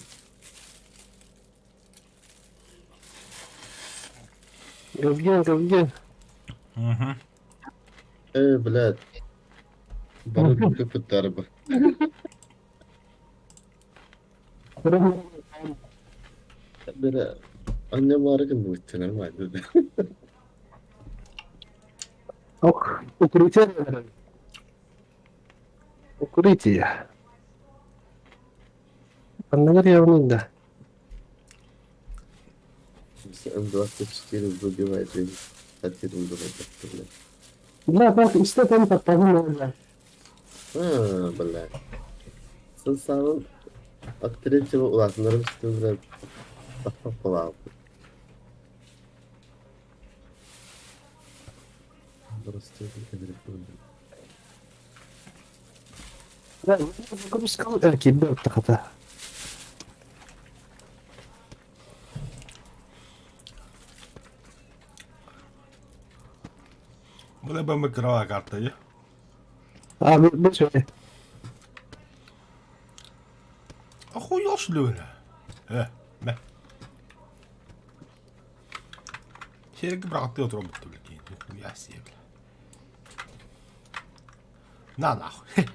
Говген. Угу. Блядь. Bana bir köpükler bu. Böyle annem arıgın bu içine var dedi. Ох, укрытие, наверное. Укрытие. Наверное, да. Sen 24 выбивает и хотел убивать. Да, так, и что там так понимаю. Блядь. Sen sağın aktivite ve ulaşımların üstünde daha falan. Burası da bir Да, я сказал, кибер так-то. Bu da ben bir krava kartayı. А, ну что? Ахуел что ли, бля? Ben. Şerik bıraktı oturup bitti bile. Ya siye bile. Na nahуй.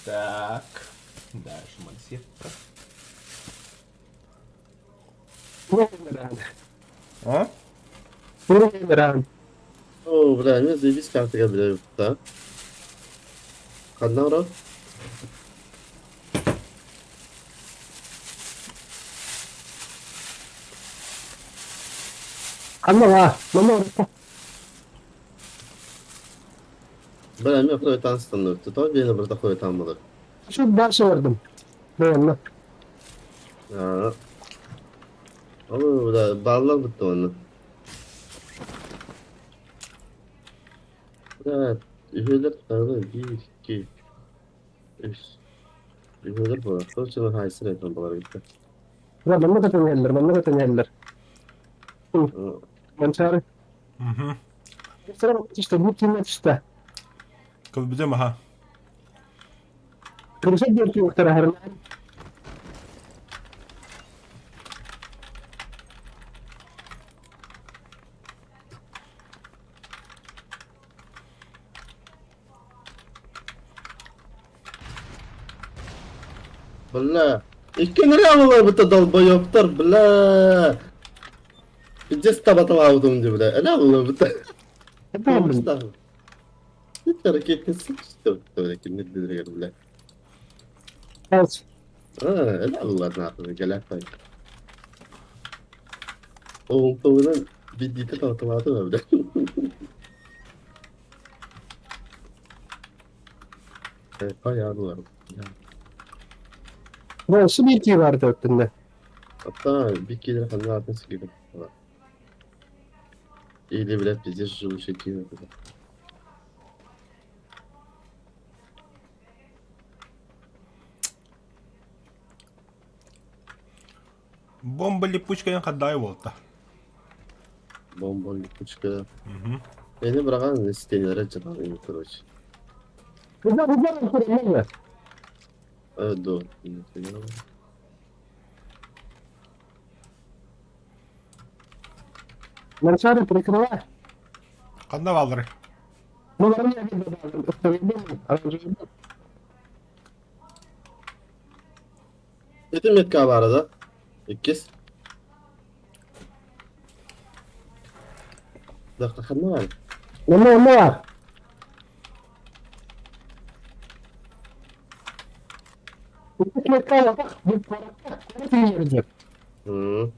Так. Дальше мансетка. А? Умиран. Oo, bля, не заебись карты я, бля, да? Одна урок? Анна, мама, Bля, мне хуй там становится. То бейна burada хуй там было. şu başı vardım. Beğenme. Ya. Ama bля, bağlar bitti onu. Bля, üyeler öyle 1, 2, 3. Üyeler bu. Sonra haysın etmem bağlar gitti. Ya bana da tanıyorlar. Ben çağırı. Угу. Sıra işte bu kimlet işte. Kız bize mi ha? Kırışa diyor muhtara her. Bля, iki nereye var bu dalba yoktur bля. Biz tabatım aldım diye bля. Ne olur bu da? Efendim. Hiç hareketini sıçtı. Böyle ki ne dediler bля. Evet. Ne Allah ne yapıyor? Gel yapayım. Oğlum tavuğunun bir dite tabatım aldım bля. Bayağı var. Burası bir iki vardı öttünde. Hatta bir kere kanal altına sıkıyordum. İyi bile bizi şu şekilde. Бомба липучка хадай волта. Bomba küçük. Угу. Beni bırakan sitelere canım короче. Bunlar kurulmuyor. Evet doğru. Ben çağırı prikırma. Kanda valları. Bunların yerinde bağlı. Öttürüldü mü? Aracı mı? Yetim yetka var arada. İkiz. Dakika ne var? Ne var? Bu kekaya bak. Bu parakta. Ne yiyecek? Hı.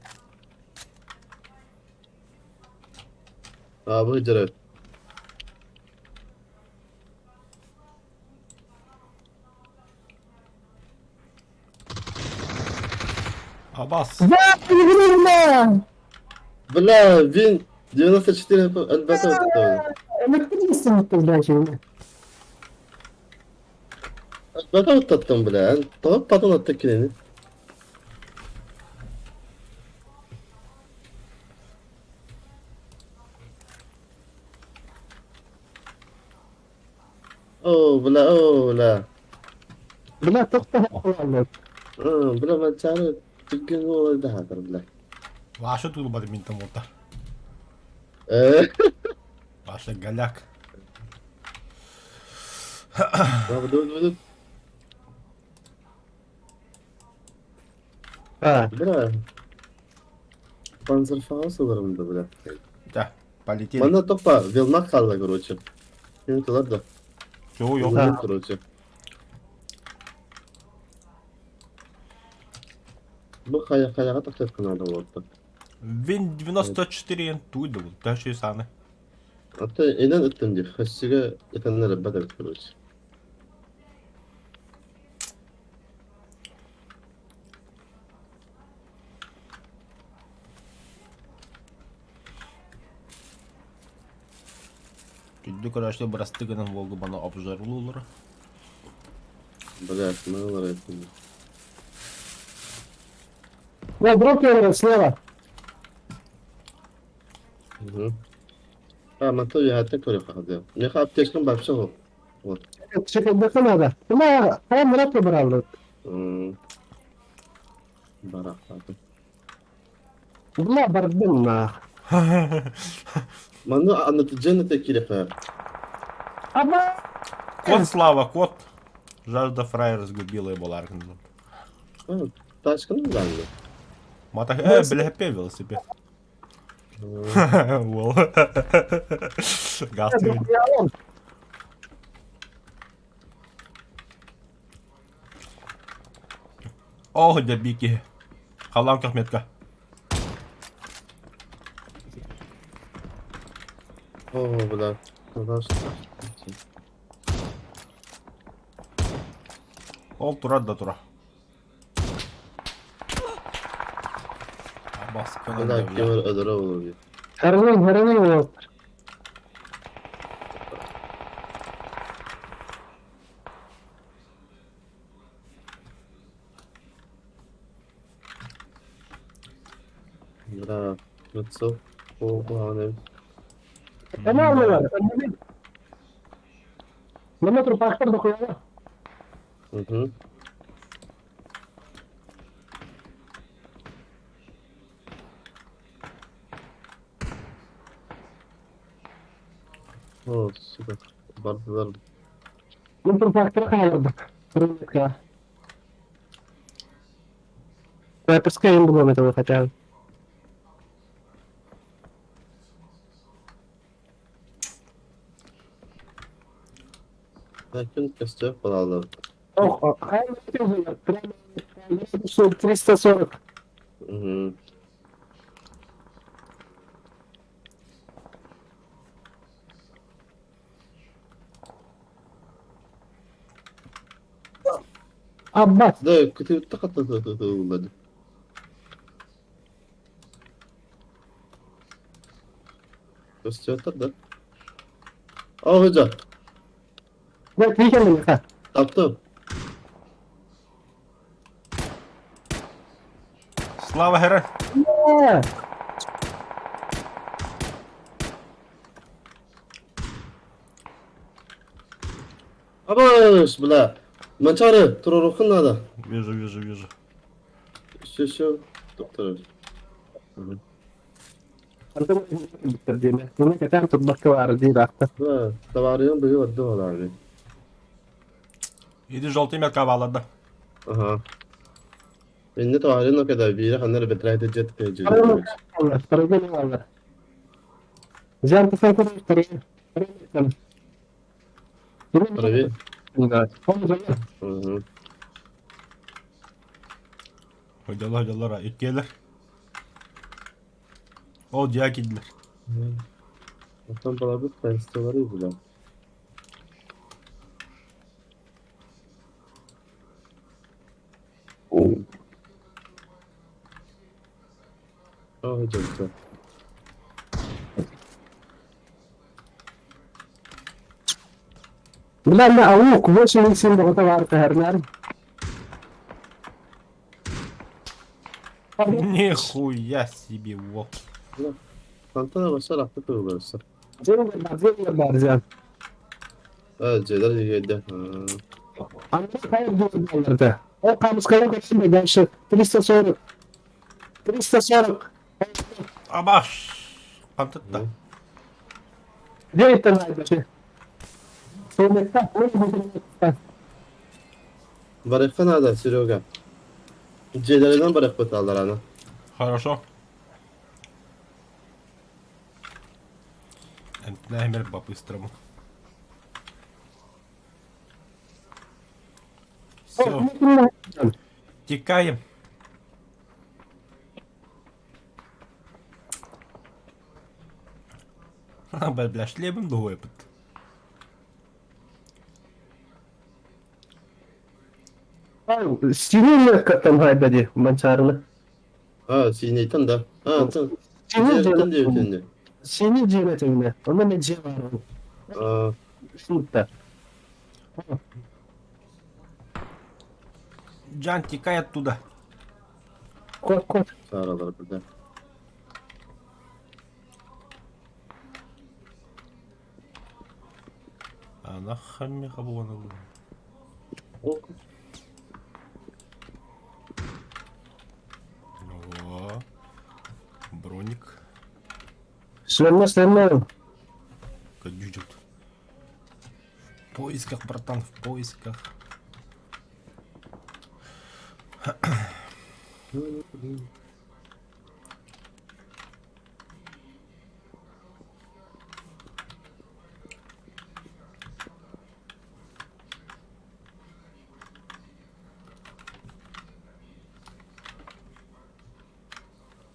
Abi hıcret. Abbas. Ya yürüyün lan. Bla Win 94 elbette öttü. Elektrik misin ben şimdi? Baka utattım bile. Tamam patron attık kilini. Bula. Buna tokta hakkı Bula ben çağrı Türkiye'nin olayı da hadır bula. Vaša tu badminton muta. Vaša galjak. Abi dur. Ha. Bula. Panzerfaust alırım da bula. Да, полетели. Bana topa Vilmak kaldı короче. Yunitler da. Чего, yok. Ha. Короче. Bu kayağa takacak kanada orada. Вин 94 туйды был, даже и саны. Hatta inen ettim diye. Hassiga yetenlere bedel короче. Күнді көрәшті бірастығының волгы бана обжарылы олар. Блять, мало этим. Да, дроп слева. ما تبي هتاكل يا فهد يا اخي بتشكم بشغل вот Şekilde kanada. Ama hem Murat da beraber. барах Bunlar bardım na. ما anlatacağını tek kere Ama Кот Слава, кот. Жажда фрай разгубила его Ларкинзон. Taşkın mı geldi? Мата, бля, пе велосипед. Вол. Газ ты. О, дебики. Халам кахметка. Oo bula. Kadar. Ол тура да тура. Басканın Kadar da kemer ödere olur diye. Herhangi yok. Bra. Nasıl? O bahane. Tamam mı? Mama tropaklar da koyalım. Hı. Oo süper. Bardılar. Bu tropakları kayalım. Kırmızı. Я пускай думаю, этого хотя бы. Belki göster falan. Ох, хайм 340. Hı. Abbas. Da kötü takatı olmadı. Göster da. Aa hoca. Bak bir kendine ha. Yaptım. Слава Хера. Abaş bula. Mançarı. Turorukun nada. Вижу. Şu. Doktor. Antum bitirdiğini. Bunu katan tutmak var diye baktı. Ha, tavarıyan biri vardı o abi. Иди желтый метка bağladı. Aha. Ben de tavarıyan o kadar biri hanları betrayda jet page. Allah, sarıgın Allah. Can tufan kadar sarıgın. Tabii. Hı hı. Hocalar ha. İlk gelir. O diğer gidilir. Atan bana bir penstoları izle. Hocam sen. Bilen de avuk. Bu senin için de kota var kahırlar. Нихуя себе, во. Tantana başlar aklı kırılırsa. Zeynep barcan. Evet Ceyler yedi. Ama hayır diyorlardı. O kamuskaya kaçın da gençler. 340. 340. Абаш. Кантытта. Zeynep'ten ayrıca. Zeynep'ten. Barıkka nerede Seryoga? Ceyler'den barık batallar ana. Хорошо. Наймер по-быстрому. Все, текаем. Бля, шлебом другой опыт. Sinirle katan haybedi mançarını. Ha Siney'ten de. Ha tamam. Sinir Ceyler'den diyor cennet. kendi. Sinir cennetine. Onda ne var onun? Aa, Sınıfta. Джан, текай оттуда. Kot kot. çağırıyorlar burada. Она хамиха вон. O О, броник. Sönme. Кадюджит. В поисках, братан, в поисках.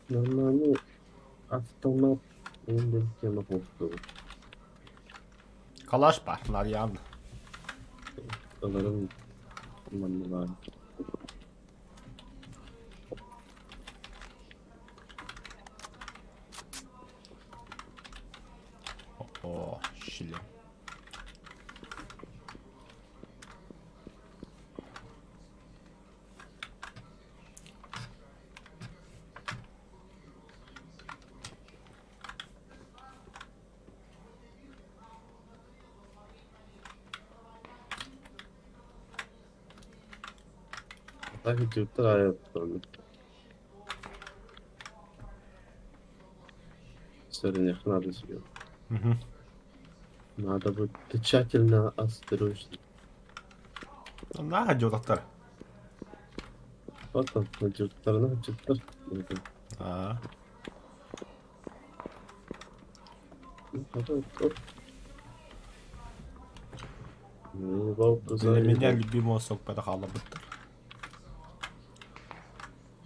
Normalde автомат önündeki tema postu. Калаш бар, Нарьян. Sanırım kullanımlar. О, шлем. Sanki cırtlar hayat sordu. Соревнования надо себе. Мгм. Надо будет тщательно осторожно. На, идет. Bakın cırtlarına cırtlar. А, для меня любимый сок подахала быттыр.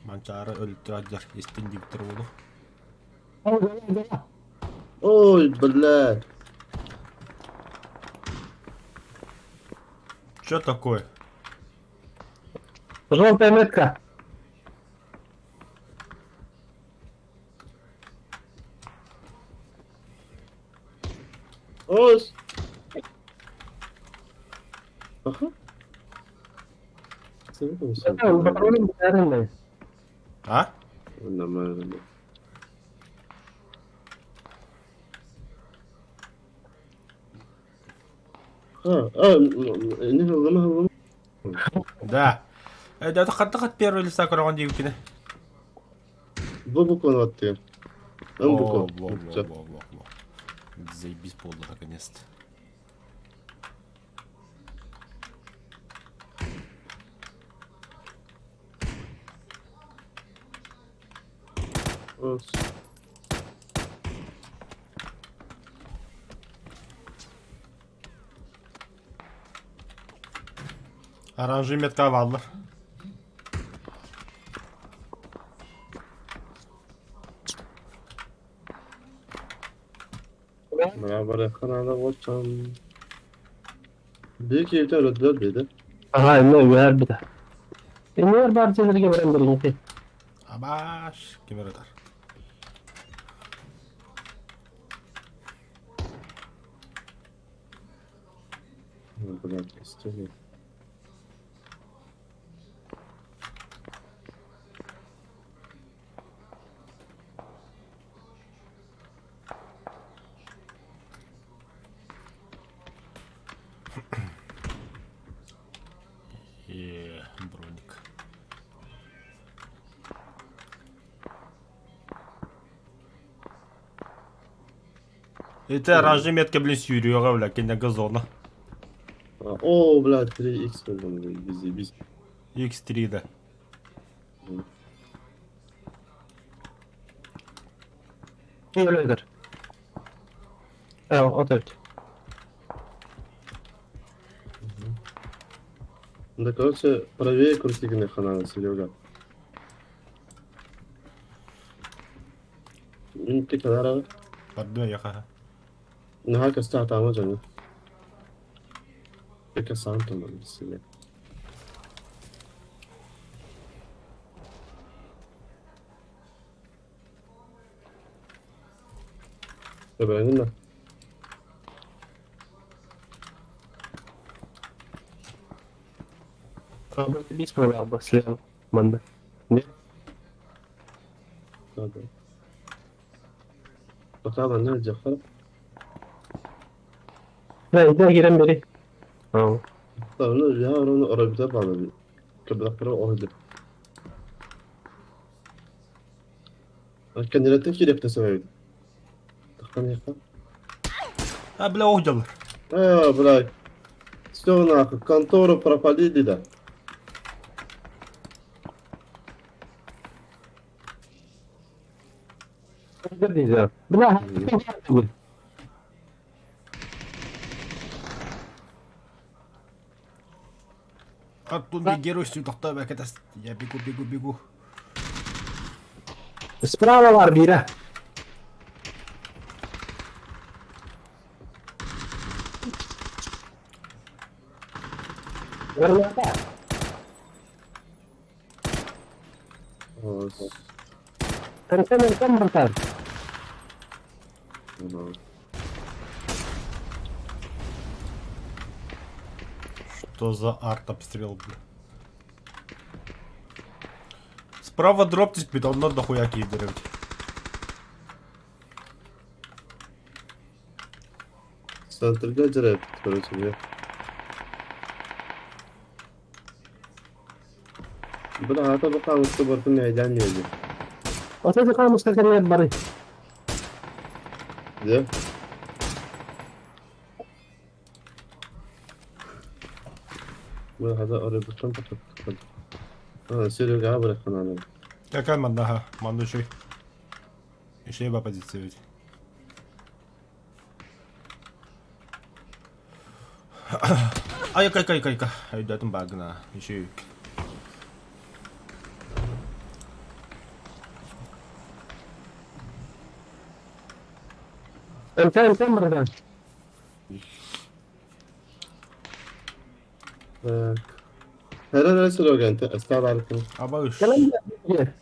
Манчары өлтүрәдер, естен диптер болу. Ой, блядь. Чё такое? Желтая метка. Oz. Aha. Sen de misin? Bakalım nerede? А? Nормально. Не hızlı. Да. Да, это хат первый листа корогон дейб кене. Bu konu atıyor. Ben bu konu. Во. Заебись подло, наконец-то. Oz. Оранжевый метка валлар. Merhaba kanalda watcham. Büyük evde öldüler dedi. Aha ne ver bir de. Ne var şeylerge verenlerin. Абаш, кем öder? Блядь, история. Броник. Это оранжевая метка, блин, с Юрия, бля, кинega зона. О, блядь, 3х buldum. Biz. X3 да. İyi öyledir. Evet, o da öyle. Да, короче, правее крутигны ханана, Серега. Ты когда Пардон, я ха. нахака стата амажаны. Пека сантом себе. Öbürünün de. Abi biz böyle ablasıyla manda. Ne? Hadi. Bakalım ne olacaklar. Ben de giren biri. Tamam. Onu ya onu arabada bağlı bir. Kıbrakları oydu. Kendine tek yedekte söyledi. Takkan yakın. Ha бля, угдалар. Блядь. Все нахуй, контору пропалили, да. Ne diyeceğim? Buna Оттуда герой всю тахта бля, это... Я бегу. Sprava var biri. Görmedi. Sen buradan. Что за арт-обстрел, бля? Справа дроптись, бетонно дохуя кидерить. Сантırga acayip короче ya. Buna hata bakalım usta barkın neyden geldi. O sesi kalmış kakarıya bari. Diye. Bu hada arabadan tutup. Ha, Serega bırakın anam. Какая мандаха? Мандуши. Еще еба позиция ведь. Ай, кайка. Ай, да, там багна. Еще. Sen buradan. Herhalde slogan. Estağfurullah. Абаюш. Gel.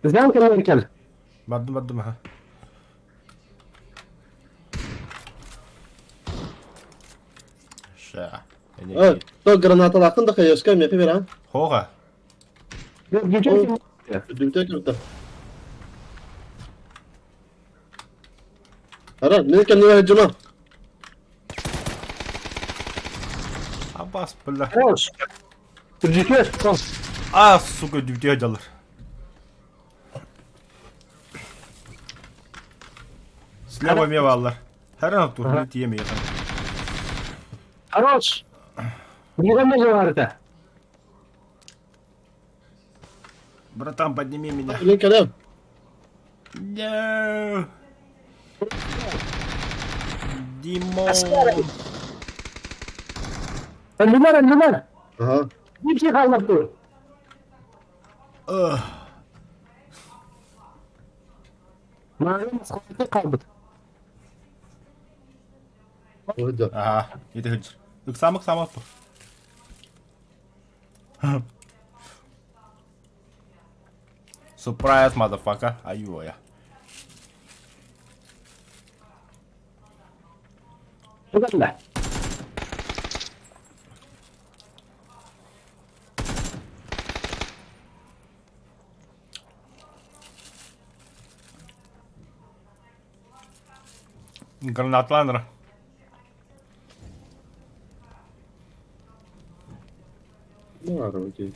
Bizden kendine gel. Бардым, ага. Ша. Evet, to granata lakın da kayışka mı yapı veren? Хога. Gücün Dübte kırta. Herhalde ne kendine hücuma? Абас, бля. Хорош. Türkçe. Tamam. А, сука, дюти хаджалар. Слева мевалар. Herhalde turnet yemeyiz. Хорош. Buradan ne var da? Братан, подними меня. Bilin kalem. No. Димон. Numara. Aha. Bir şey kalmadı. Ugh. Malum sıkıntı kalmadı. Oydu. Ага, это хыджр. Их самых тур. Surprise, motherfucker. Аю я. Buradan da. Гранатлайнера. Ну, ладно, окей.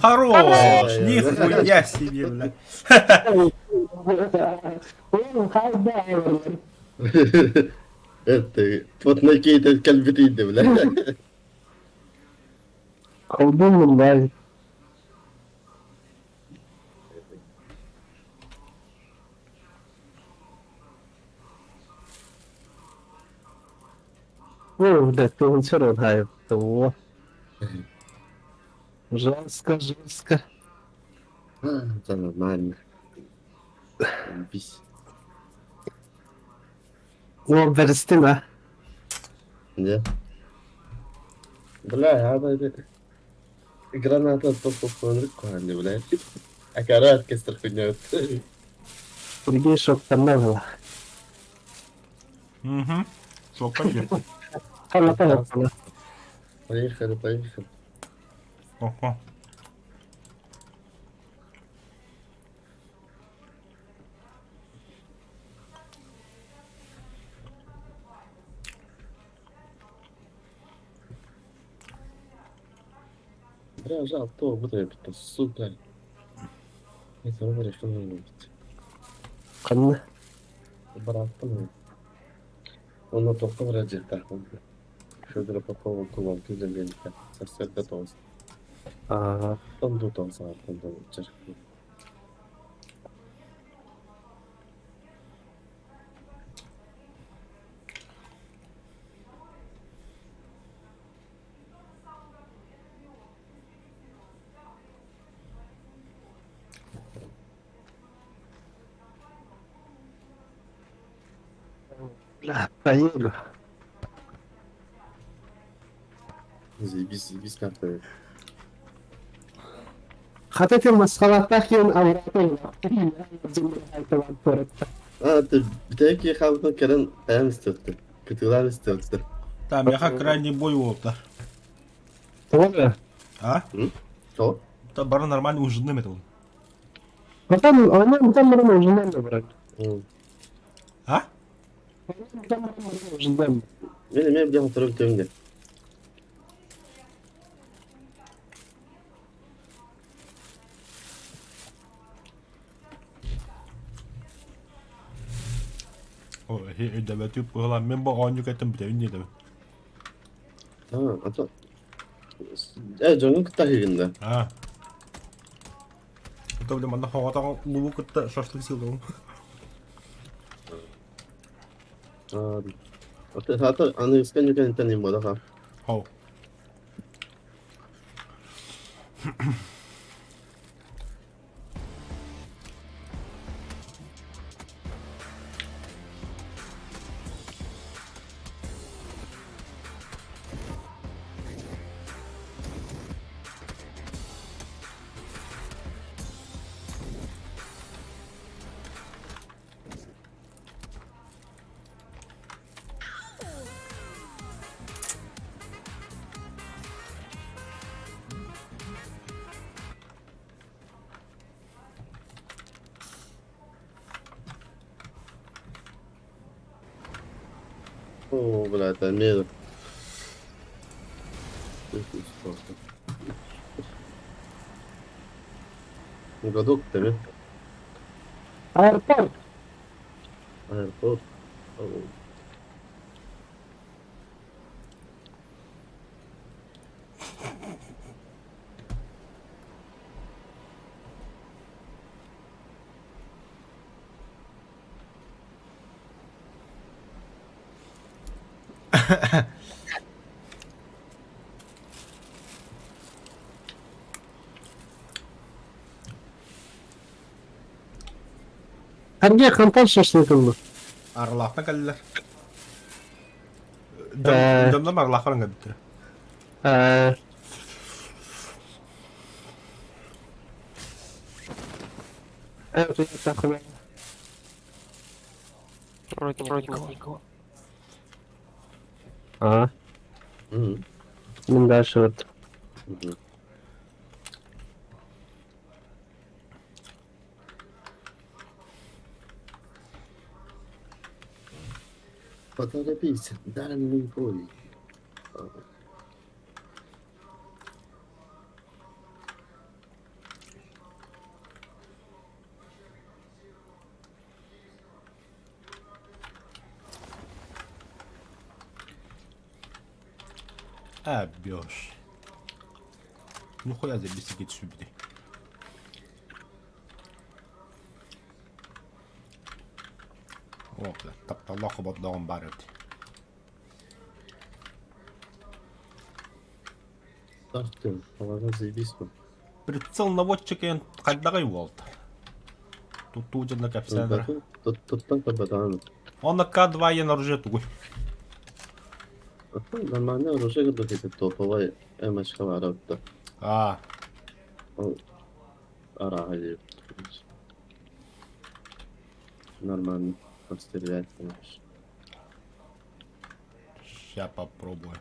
Хорош! Ай-яй-яй. Нихуя себе, блядь. Это, вот на какие-то кальбитиды, блядь. Колдун лазит. О, да, ты он все равно гает. О. Жестко, жестко. Это нормально. Бись. О, Берестина. Да. Бля, я бы граната попал руками, блядь. А каратки страхунет. Сергей Шоктанагла. Угу. Что, пойдем. Она понятна. Поехали, поехали. Ого. Бля, жал, то будет, сука. Это он решил не любить. Канна. Брат, он на только вроде так, он Федора Попова кулон кизаленка. Совсем готов. Ага. Он тут он сам, он был черный. Бля, поеду. Заебись, заебись, как-то. Хотите масхалатах ен авратын. Ты бітеки хавно керен аям істетті. Кытылар істетті. Там, я как крайний бой волта. Тоже? А? Що? Та бара нормально уже не метал. А там нормально уже надо брать. А? Там нормально уже надо. Мен бля готовы теңде. Ой, да тип погла, мен бо оню кетем битен не да. А то. Жоңун кыта хигинде. А. То бля мана хавата лубу кытта шашлык силдым. А аны искан юкен теним бода ха. Хау. О, бля, это мир. Годок тебе. Аэропорт. Аэропорт. Hangi kantar şaşırtıldı? Aralaqna kallar. Ee. Damda aralaq falan gadır. Evet, takım. Родниково. Aa, Hı. min daha şort. Hı hı. Поторопись, дальний бой. Бьешь. Ну хуя за бисикет сюбди. О, тапталлаху боддаган бар эти. Tarttım. Havada zibis mi? Прицел наводчика кайдагай болду. Тут же на капсидра. Tuttan kapatanı. Он на К2 я на оружие тугой. Normalde Roş'a kadar gidip topava emaçka var hatta. А, O ara hayır. Normalde пострелять, конечно. ща попробую.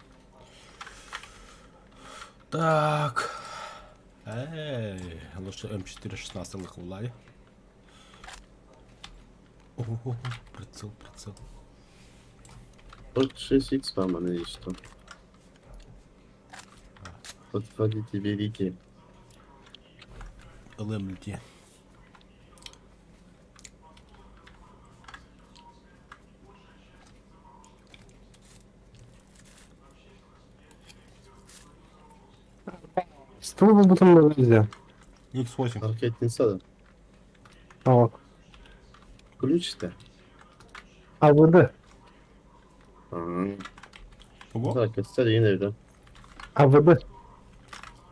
Так. Лучше М416 лыхвулай. Ого, прицел. Вот 6х вам, она есть что. Подходите, берите. ЛМЛТ. Ствол бутон нельзя. X8. Fark ettiyse de. Aa, Ключ-то. burada. Ага. Ого, Fark etse de yine öyle. Burada.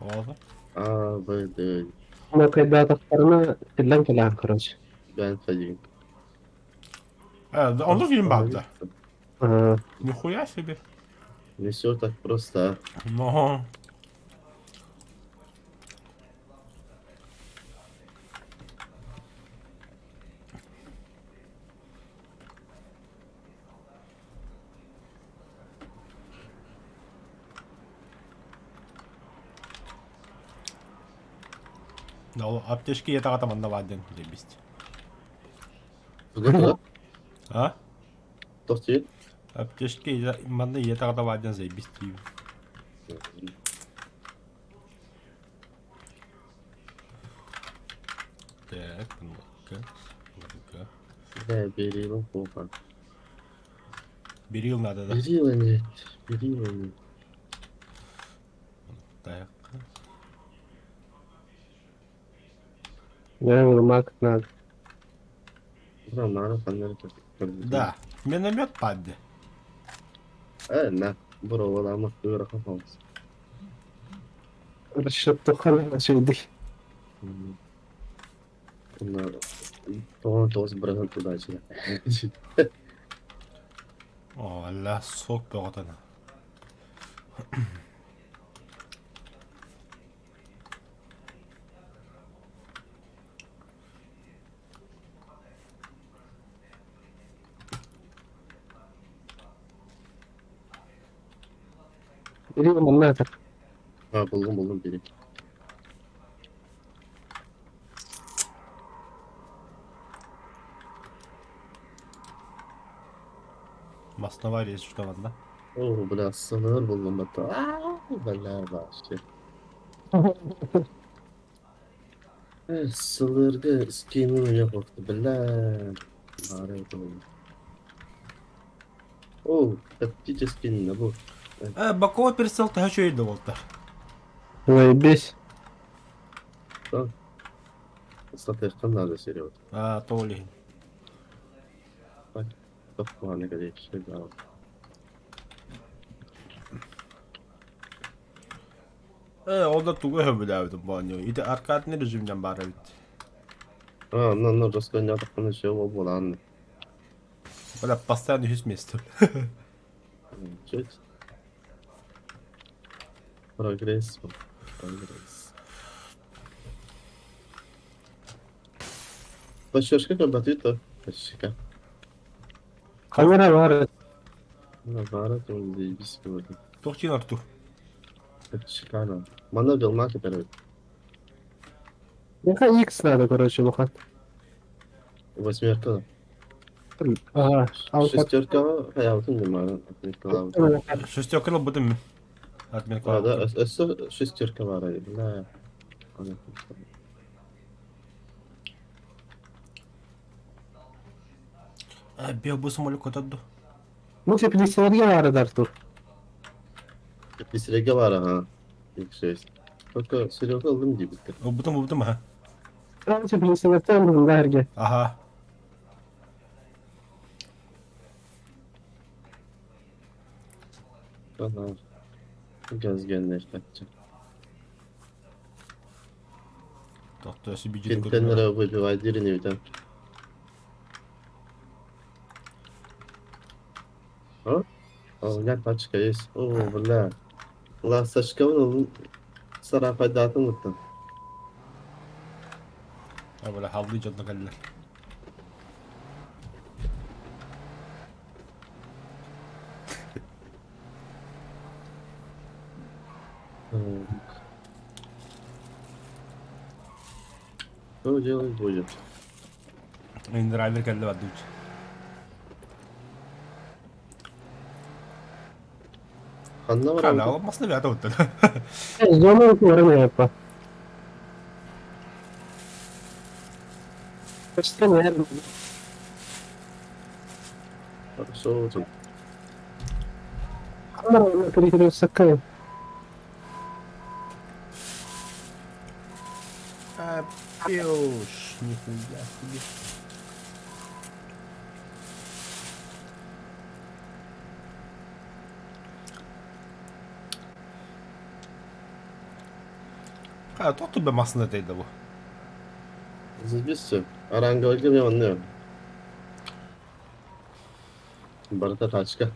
ладно. Aa böyle. Но когда атакlarına silahla falan короче. Ben sayayım. Он же фильм бабда. Aa, Нихуя себе. Не все так просто, а. Но. Да, аптечки я тогда там отдавать заебись. Burada А? Tortuyu. Аптечки я манда я тогда отдавать заебись. Так, ну-ка. Ne Beryl'in kopan. Берил надо, да? Берил нет. Берил нет. Так. ne vurmak надо. Buram nane fanları tak. Да, миномет падде. Ne? Buralar ama böyle kafamız. Расшатуха şeydi. Bunlar Doğan toz bırakın tudacı. О, ла сок бөгөтөнө. Biri ondan atar. Ha buldum biri. Masnavari что ванда. Oo biraz sınır buldum hatta. Vallahi başlı. Sınırda skinini yapaktı billah. Harika oldu. Oo, tepkice skin ne bu? Боковой прицел та что и болду. Заебись. Satırkan nerede seriyor? Толи. Bak, bak ne kadar şey daha. Ол да тугой хөбүлэбит бааню. Иде аркадны режимден бара бит. Ну, расконя такого ничего было. Бля, постоянно есть место. Чуть. Прогресс. Прогресс. Başka kapatıyor. Başka. Kamera var. Navarra da değil biz gördük. Тохтин Артур. Шикарно. Мана белма теперь. Яка X надо, короче, луха. Восьмерка. Ага. Алфа. Шестерка hayatım numara. Шестерка будем ми. Отметка. Ада шестерка var ayı. La. Бег бы самолет отду. Bu tepkiliklerge var Artur. Bir sürege var ha. İlk şey. Bak sürege aldım gibi. Будем ha. Ben tepkiliklerden buldum dergi. Aha. Tamam. Gezgenler takacağım. Doktor себе Кентенлere выбивать деревню там. А? О, у меня тачка есть. О, бля. Ласточка вон сарапайдатын уттun. Ha böyle havlayacağım galler. Что делать будет? Driver geldi verdi üç. Hanna var Hala abi. olmasına bir adam tuttu. Zonu okuyorum yapma. Kaçta ne yer? Хорошо очень. Kamera перекидываю sakın. Пёж, нихуя себе. Ha, tuttu be aslında değildi bu. Zajebiście. Arangoga miał nie. Barta taçka.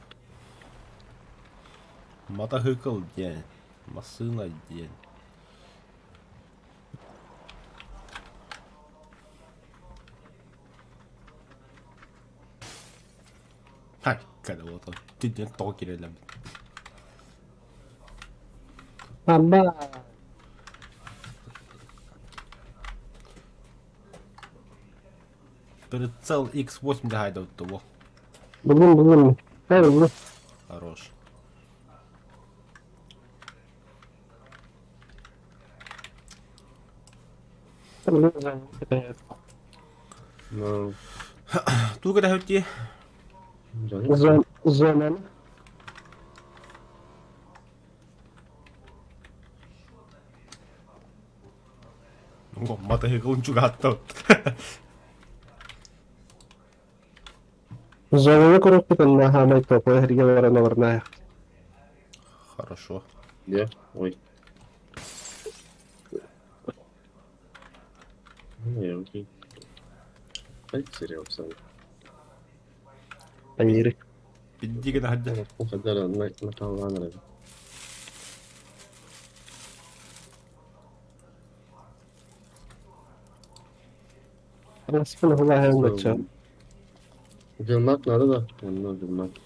Mata hıkıl diyen. Masına diyen. Hay, kada oldu. Cidden tok girelim. Amba. Прицел X8 гайда от того. Buldum. Hayır buldum. Хорош. No. Тут когда хоть Canım. Zonen. Mata hıkılın çok hatta. Zonene korkutun na hamay topo herge vara na varna. Хорошо. Где? Ой. Не, окей. Hayır seriyor sen. Hayır. Bindi gene hadi. O kadar nakallanır. Nasıl hula hem bachcha. Gülmek nerede da? Onunla gülmek.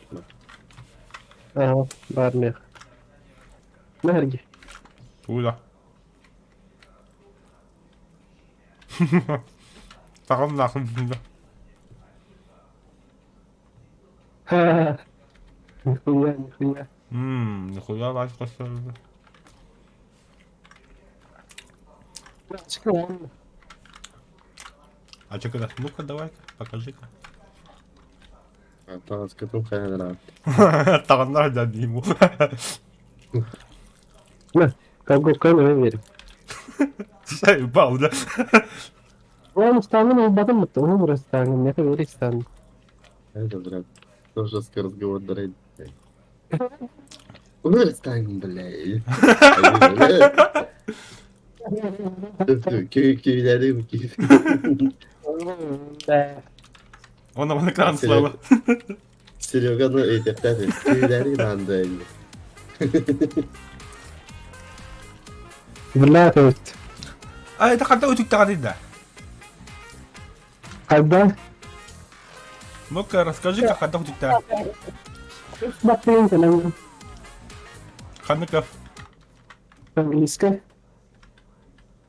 Aha, barne. Ne herge? Ula. Tamam nakım bunda. Ha. Nihуя. Нихуя başkası öldü. Çıkın. А чё когда? Ну-ка давай-ка, покажи-ка. Tamam sıkıntım kayadır abi. Tağınlar da ему. На, как бы камера верим. Заебал, да? Он стану батом мыттı. Onu burası стану. Ne kadar стану. Это зря. Тоже разговор дорогой. Вырастаем, блядь. Köy köyleri mi ki? Ona bana kalan Slava. Serega'nın eydekleri. Tüyleri landı. بالله توت. Ay da kadar ötük tane de. Когда? Ну-ка, расскажи, как когда ötük tane. Смотри, انت لما Kanıka. английская.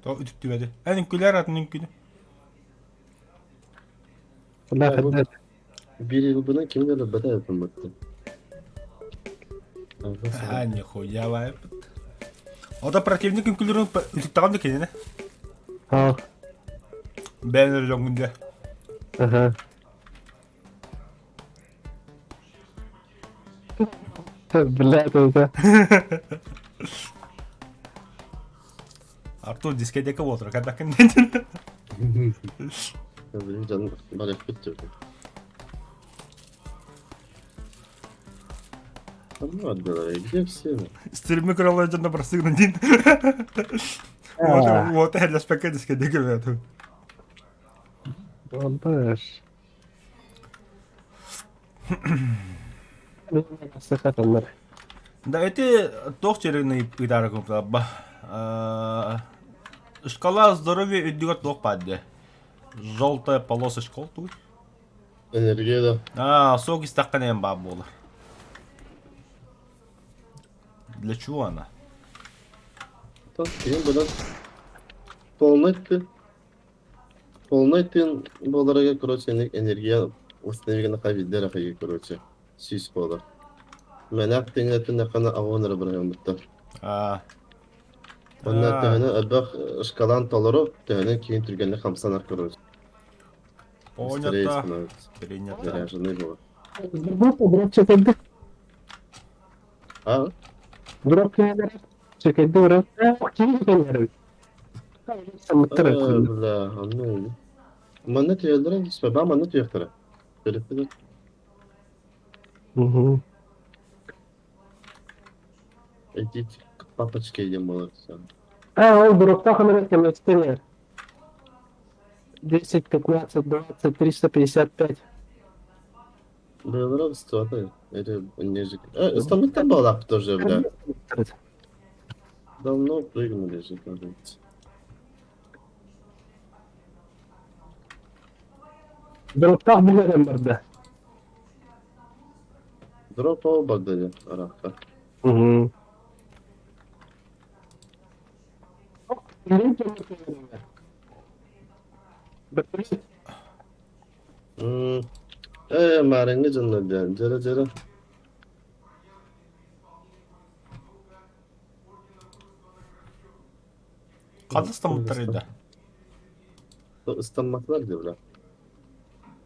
To ötük düvedi. En güler adının günü. والله Ya bu- خدات. Bir yıl buna kimle de bada yapılmaktı. Ha, нихуя вайп. O da противник kültürünün ötük tane de kendine. اه Ben öyle günde. اها. بالله توت. Artur diskedeki otur. Kadar kendine. Ya benim canım bana kötü. Ama adlara gidiyorsun. Stream'i kralayacağında burası gidin. Вот это спека diskedeki otur. والله. استخدت المرة. Да, эти докторы пидары компьютер. Шкала здоровья идет до паде. Желтая полоса школ тут. Enerjiye de. Сок из стакана бабула. Для чего она? Tamam, benim buradan Polnet'in bu olarak короче enerjiye установлена хавидера хай короче. Сис пола. Менак теңлетин накана агонра бирген бутта. Онна тәне абак шкалан толору тәне кийин түргәнне 50 короче. Понятно. Принято. Заряженный был. ضربت شكلت А? ضربت شكلت ضربت كيف كان يروي سمترك كله Бля, ну. Манет ядрен, спеба манет яхтара. Перепеде. Идите к папочке, я молодца. он ضربت خمسة كم يستنى 10 15 20 355 Buralara ıstığada. Eri önleyecek. İstanbul'da bağlap тоже, бля. Давно прыгнули же, кажется. ضربت بالنمبر ده Drop al Bagdad'ı. Araka. Marengi canlı diyen. Cere cere. Kadısta mutluydu. Islanmaklar diyor bля.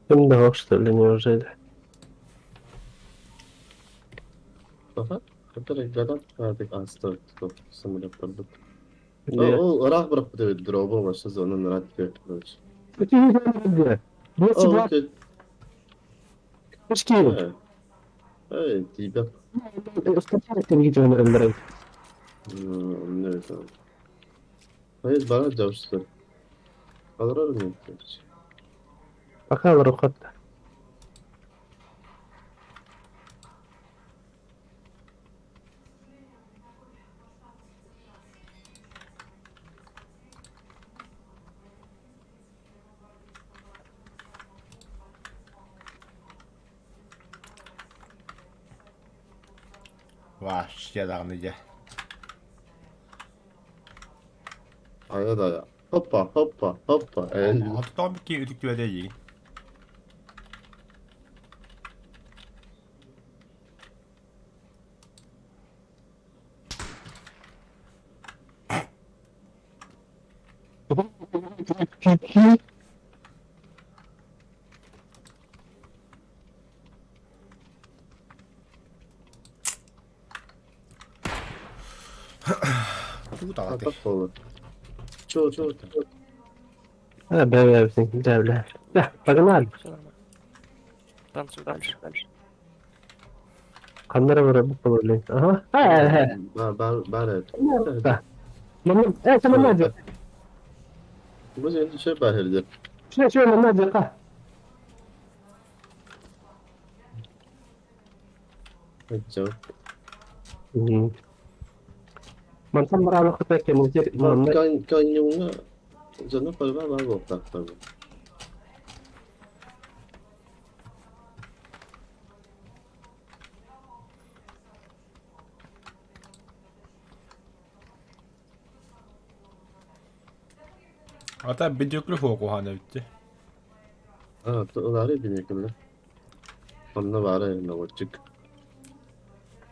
Кем дал, что ли, неужели? Bak. Который гадат. Hadi astır. Stop. Simülatörde. Где? O Irak bıraktı evet. Drop'a başladı. Onun rahat bir arkadaş. Почему не где? 22 Okey. скинут. Evet. Dibek. Скачайте видео на рендеринг. Ne tamam. Hayır bana cevapsız. Alırım mı? Пока рухат. Vah, yadağını Aya da ya. Hoppa hoppa hoppa. Hatta bir ki ötük düvede yiyin. Тут Ha, aldı. bak olur. Çoğu. لا بلا لا لا لا погнали. Все нормально. Танцуй дальше. Камера выработала, блин. Ага. Ben evet. Да. Это на Надю. Bu senin şey bahirdi. Şey lan hadi ka. Çok. Mantan maralo kita kemudian Bak mana kanyumuna canı para var ortak tabii. Hatta videoklip okuhane bitti. Ha, onları bilmiyorum. Onunla var ya ne olacak.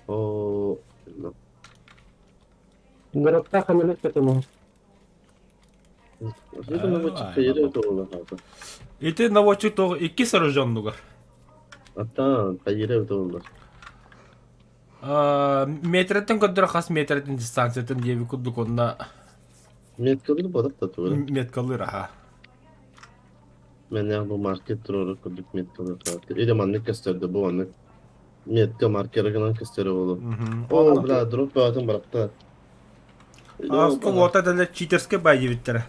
O Ngerokta kami ketemu. Şimdi ne olacak kayırı da olur hatta. Ити наводчик то 2 сраженнугар. Hatta kayırı da olur. Метреттен көддөр хас метреттен дистанциятын деби куддук онна Metkalı balık da doğru. меткалыр аха. Ben ya bu market doğru kurduk metkalı farkı. Elemanlık gösterdi bu anlık. Metka markeragan gösteri oldu. O bla drop bağdım bıraktı. Аска вота деле читерске байди биттер.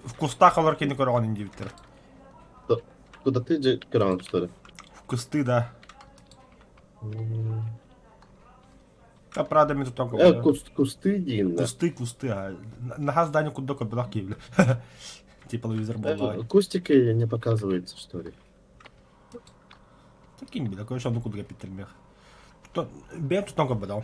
В кустах алар кени көргөн инди биттер. Kudatı groundları. В кусты да. Та правда ми тут только. Kusты değil de. Кусты. На здании куда кабелак кивли. Типа телевизор был. Кустики не показывается, что ли. Такие не такой что ну куда питер мех. То бем тут только бадал.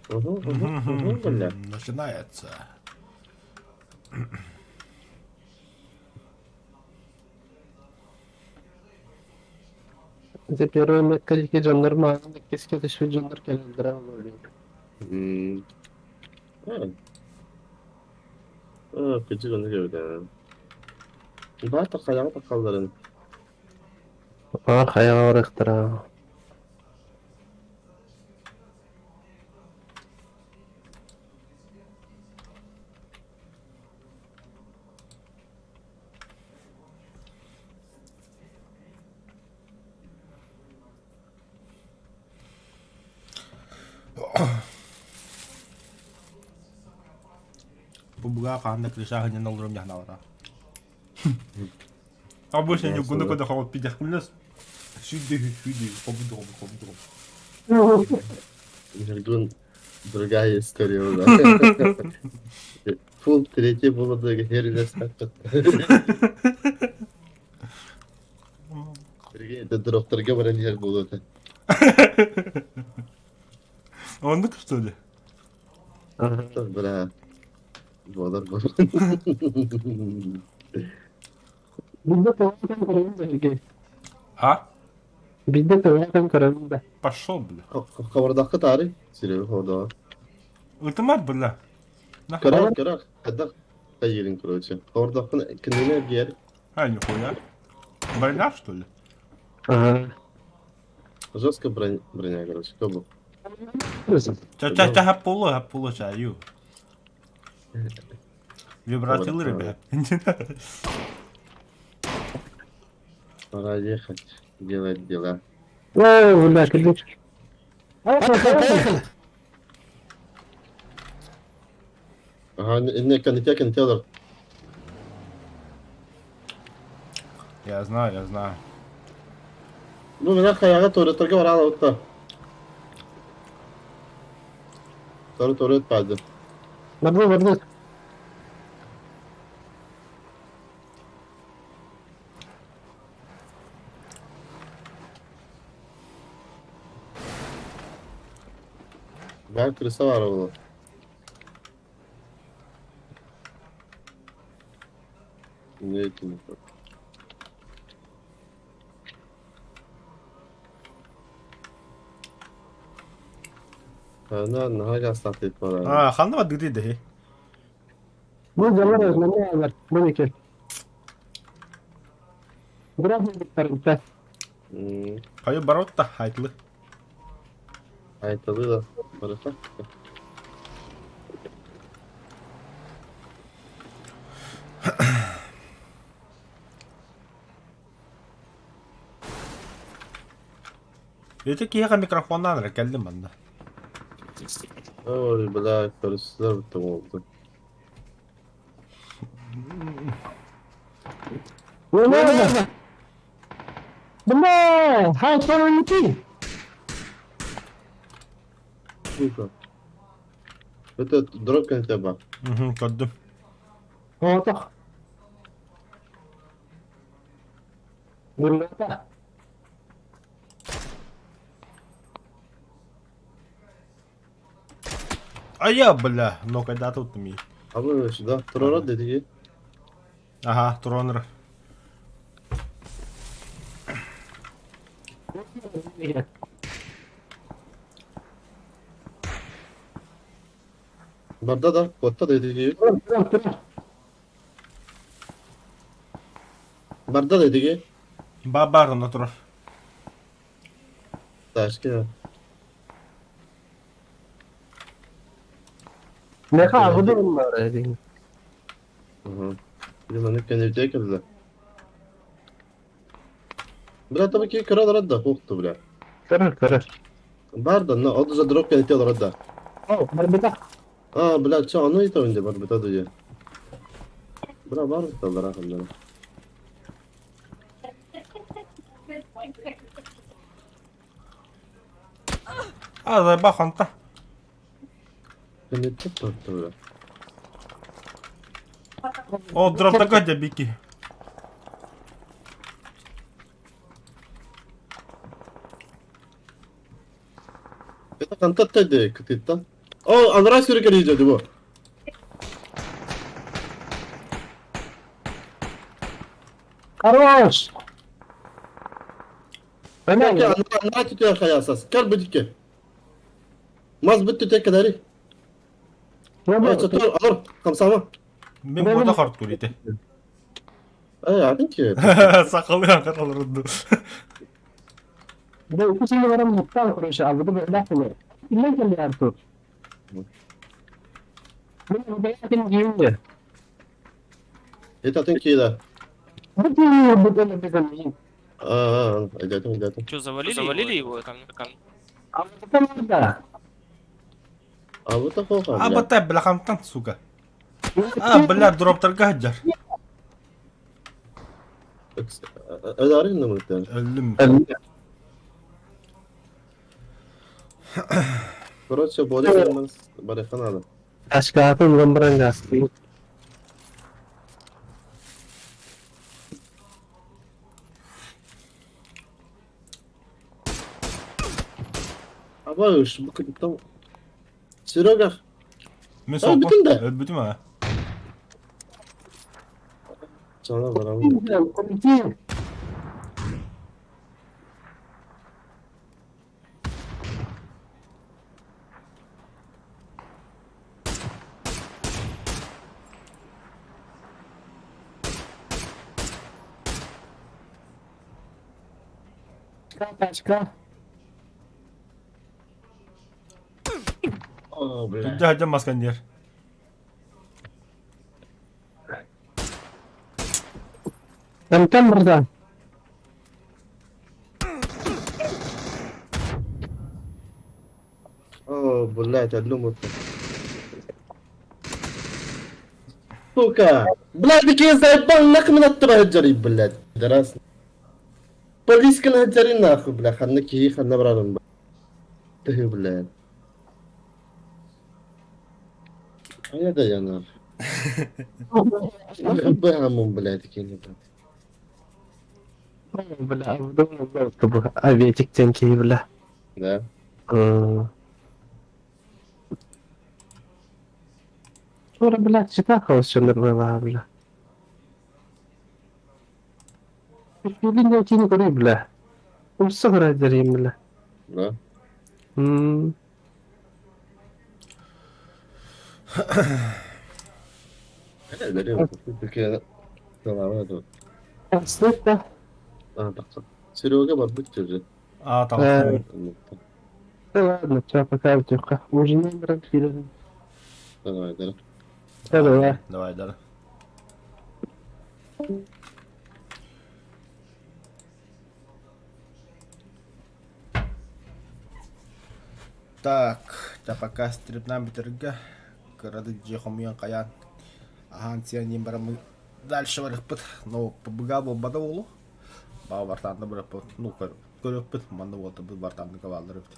Бля. Начинается. Bize первый metkadaki canlarım ağzında keski ateşli canlar geldiler ama öyle. Evet. Küçük onu gördüm. Bak da kayağı da kaldırın. Ah ayağı oraya. Побуга канда кришаха не налром я навара. А больше не гуна куда хавал пидях кулнес. Сюди, побудом. Nergun другая история была. Full третий было да herine sattı. Это дроптерге баран yer buldu. Он что ли? Bra. Bolar bu. Bizde tavaktan kararım da Ergey. А? Bizde tavaktan kararım da. Пошел, бля. Kavardakı tarih. Sire hoda. Ультимат, бля. Kırak. Hadak kayırın kroçe. Kavardakın kendine giyer. А, нихуя. Броня, что ли? Ага. Жестко броня, короче. Кабу. Ча хапулу чаю. Вибратилы, бля. Пора ехать. Делать дела. О, бля, ключ. Поехали. Ага, не контякен телор. Я знаю. Bu bana kayağa torretorga var hala utta. Sonra torret kaldı. Vardı. Ben kırısa var oğlum. Ne ettin? Ne hala sattık var. А, ханова дыды да. Bu canlar özlemde var. Bu ne ki? Biraz mı bitirin be? Кайы барот та хайтлы. Aytalı da. Barışak. Эти киега микрофоннан келдим анда. Ой, бля, короче, там oldu. Nerede? Bunda! How far you be? Сука. Это дропка на тебя. Hı hı, gördüm. Orada. Burada. Ay ya bля, ну когда тут ми. Abi sуда Trora dedi ki. Aha, Tronner. Barda da Kotta dedi ki. Barda dedi ki. Babar na Tron. Taşki ya. Ne kadar bu bunlar öyle. Ага. Bilmem kendi tek kızla. Bля, tabii ki kral radda koktu bля. Kırır. Barda ne adı za drop kendi tek radda. Oh, berbeda. Aa bля, çağını ita önce bar bita diye. Bля var mı tabii rakımları. А, bak anta. Kendi tek taktı bля. O dropta gade biki. Это контакт dedi kıtıtta. O Andray sürü geleceği bu. Хорош. Peki Öyle. Andray tutuyor kayasas. Gel bu dikke. Maz bitti tek kadar. Ay tutur alır. Kamsama. Ben burada hardcore ite. Ay adın ki. Sakalı yankaralarında. Bu iki şey var ama mutlaka kuruşu aldı. Bu böyle yapıyor. İlle geldi artık. Bu beyatin giyince. Et atın ki da. Bu giyince bu böyle bir zaman. Aa, edetim. Что, завалили его там? Ama bu da burada. Aa bu da koka. Ah, bata belakang tan suka. Ah, bela drop tergajar. Öderin mi muhtemelen? Öldüm. Короче, боли gelmez. Bırakın adam. Aşkatın gambaran gastı. Ama şu bu tam. Siroga. Ben Abi, bütün de. Öldüm ha. Sana var ama. Başka. Aa bre. Sudah aja mas Ganjar. Tam burada. Aa bulla tadlu mutlu. Suka. Bulla dike sayban nakmin attı hacari bulla. Deras. Polis kan hacari nakhu bulla khanna ki khanna baralım. Teh bulla. Aya da yanar. Nakhu bahamun bulla dike. Bela, bu aviatikten ki bela. Ne? Sonra bela çıta kalsınlar bela bela. Bilin de kini koruyor bela. Usta kadar deriyim bela. Ne? Veriyorum. Türkiye'de devam ediyor. Aslında Aa bak. Siroga var bu çocuğu. Ah, tamam. Evet. ладно, все, пока, Витюха. Уже не разбили. Devam edelim. Давай. Давай, давай. Так, Та пока стрипнан битерге кырады жехомуян каян. Ахан сиянин барамы дальше барыппыт. Но побыга болбада болу. Баа бартанды барыппыт. Ну көрөппүт. Манда болду бұл бартанды кавалдырыпты.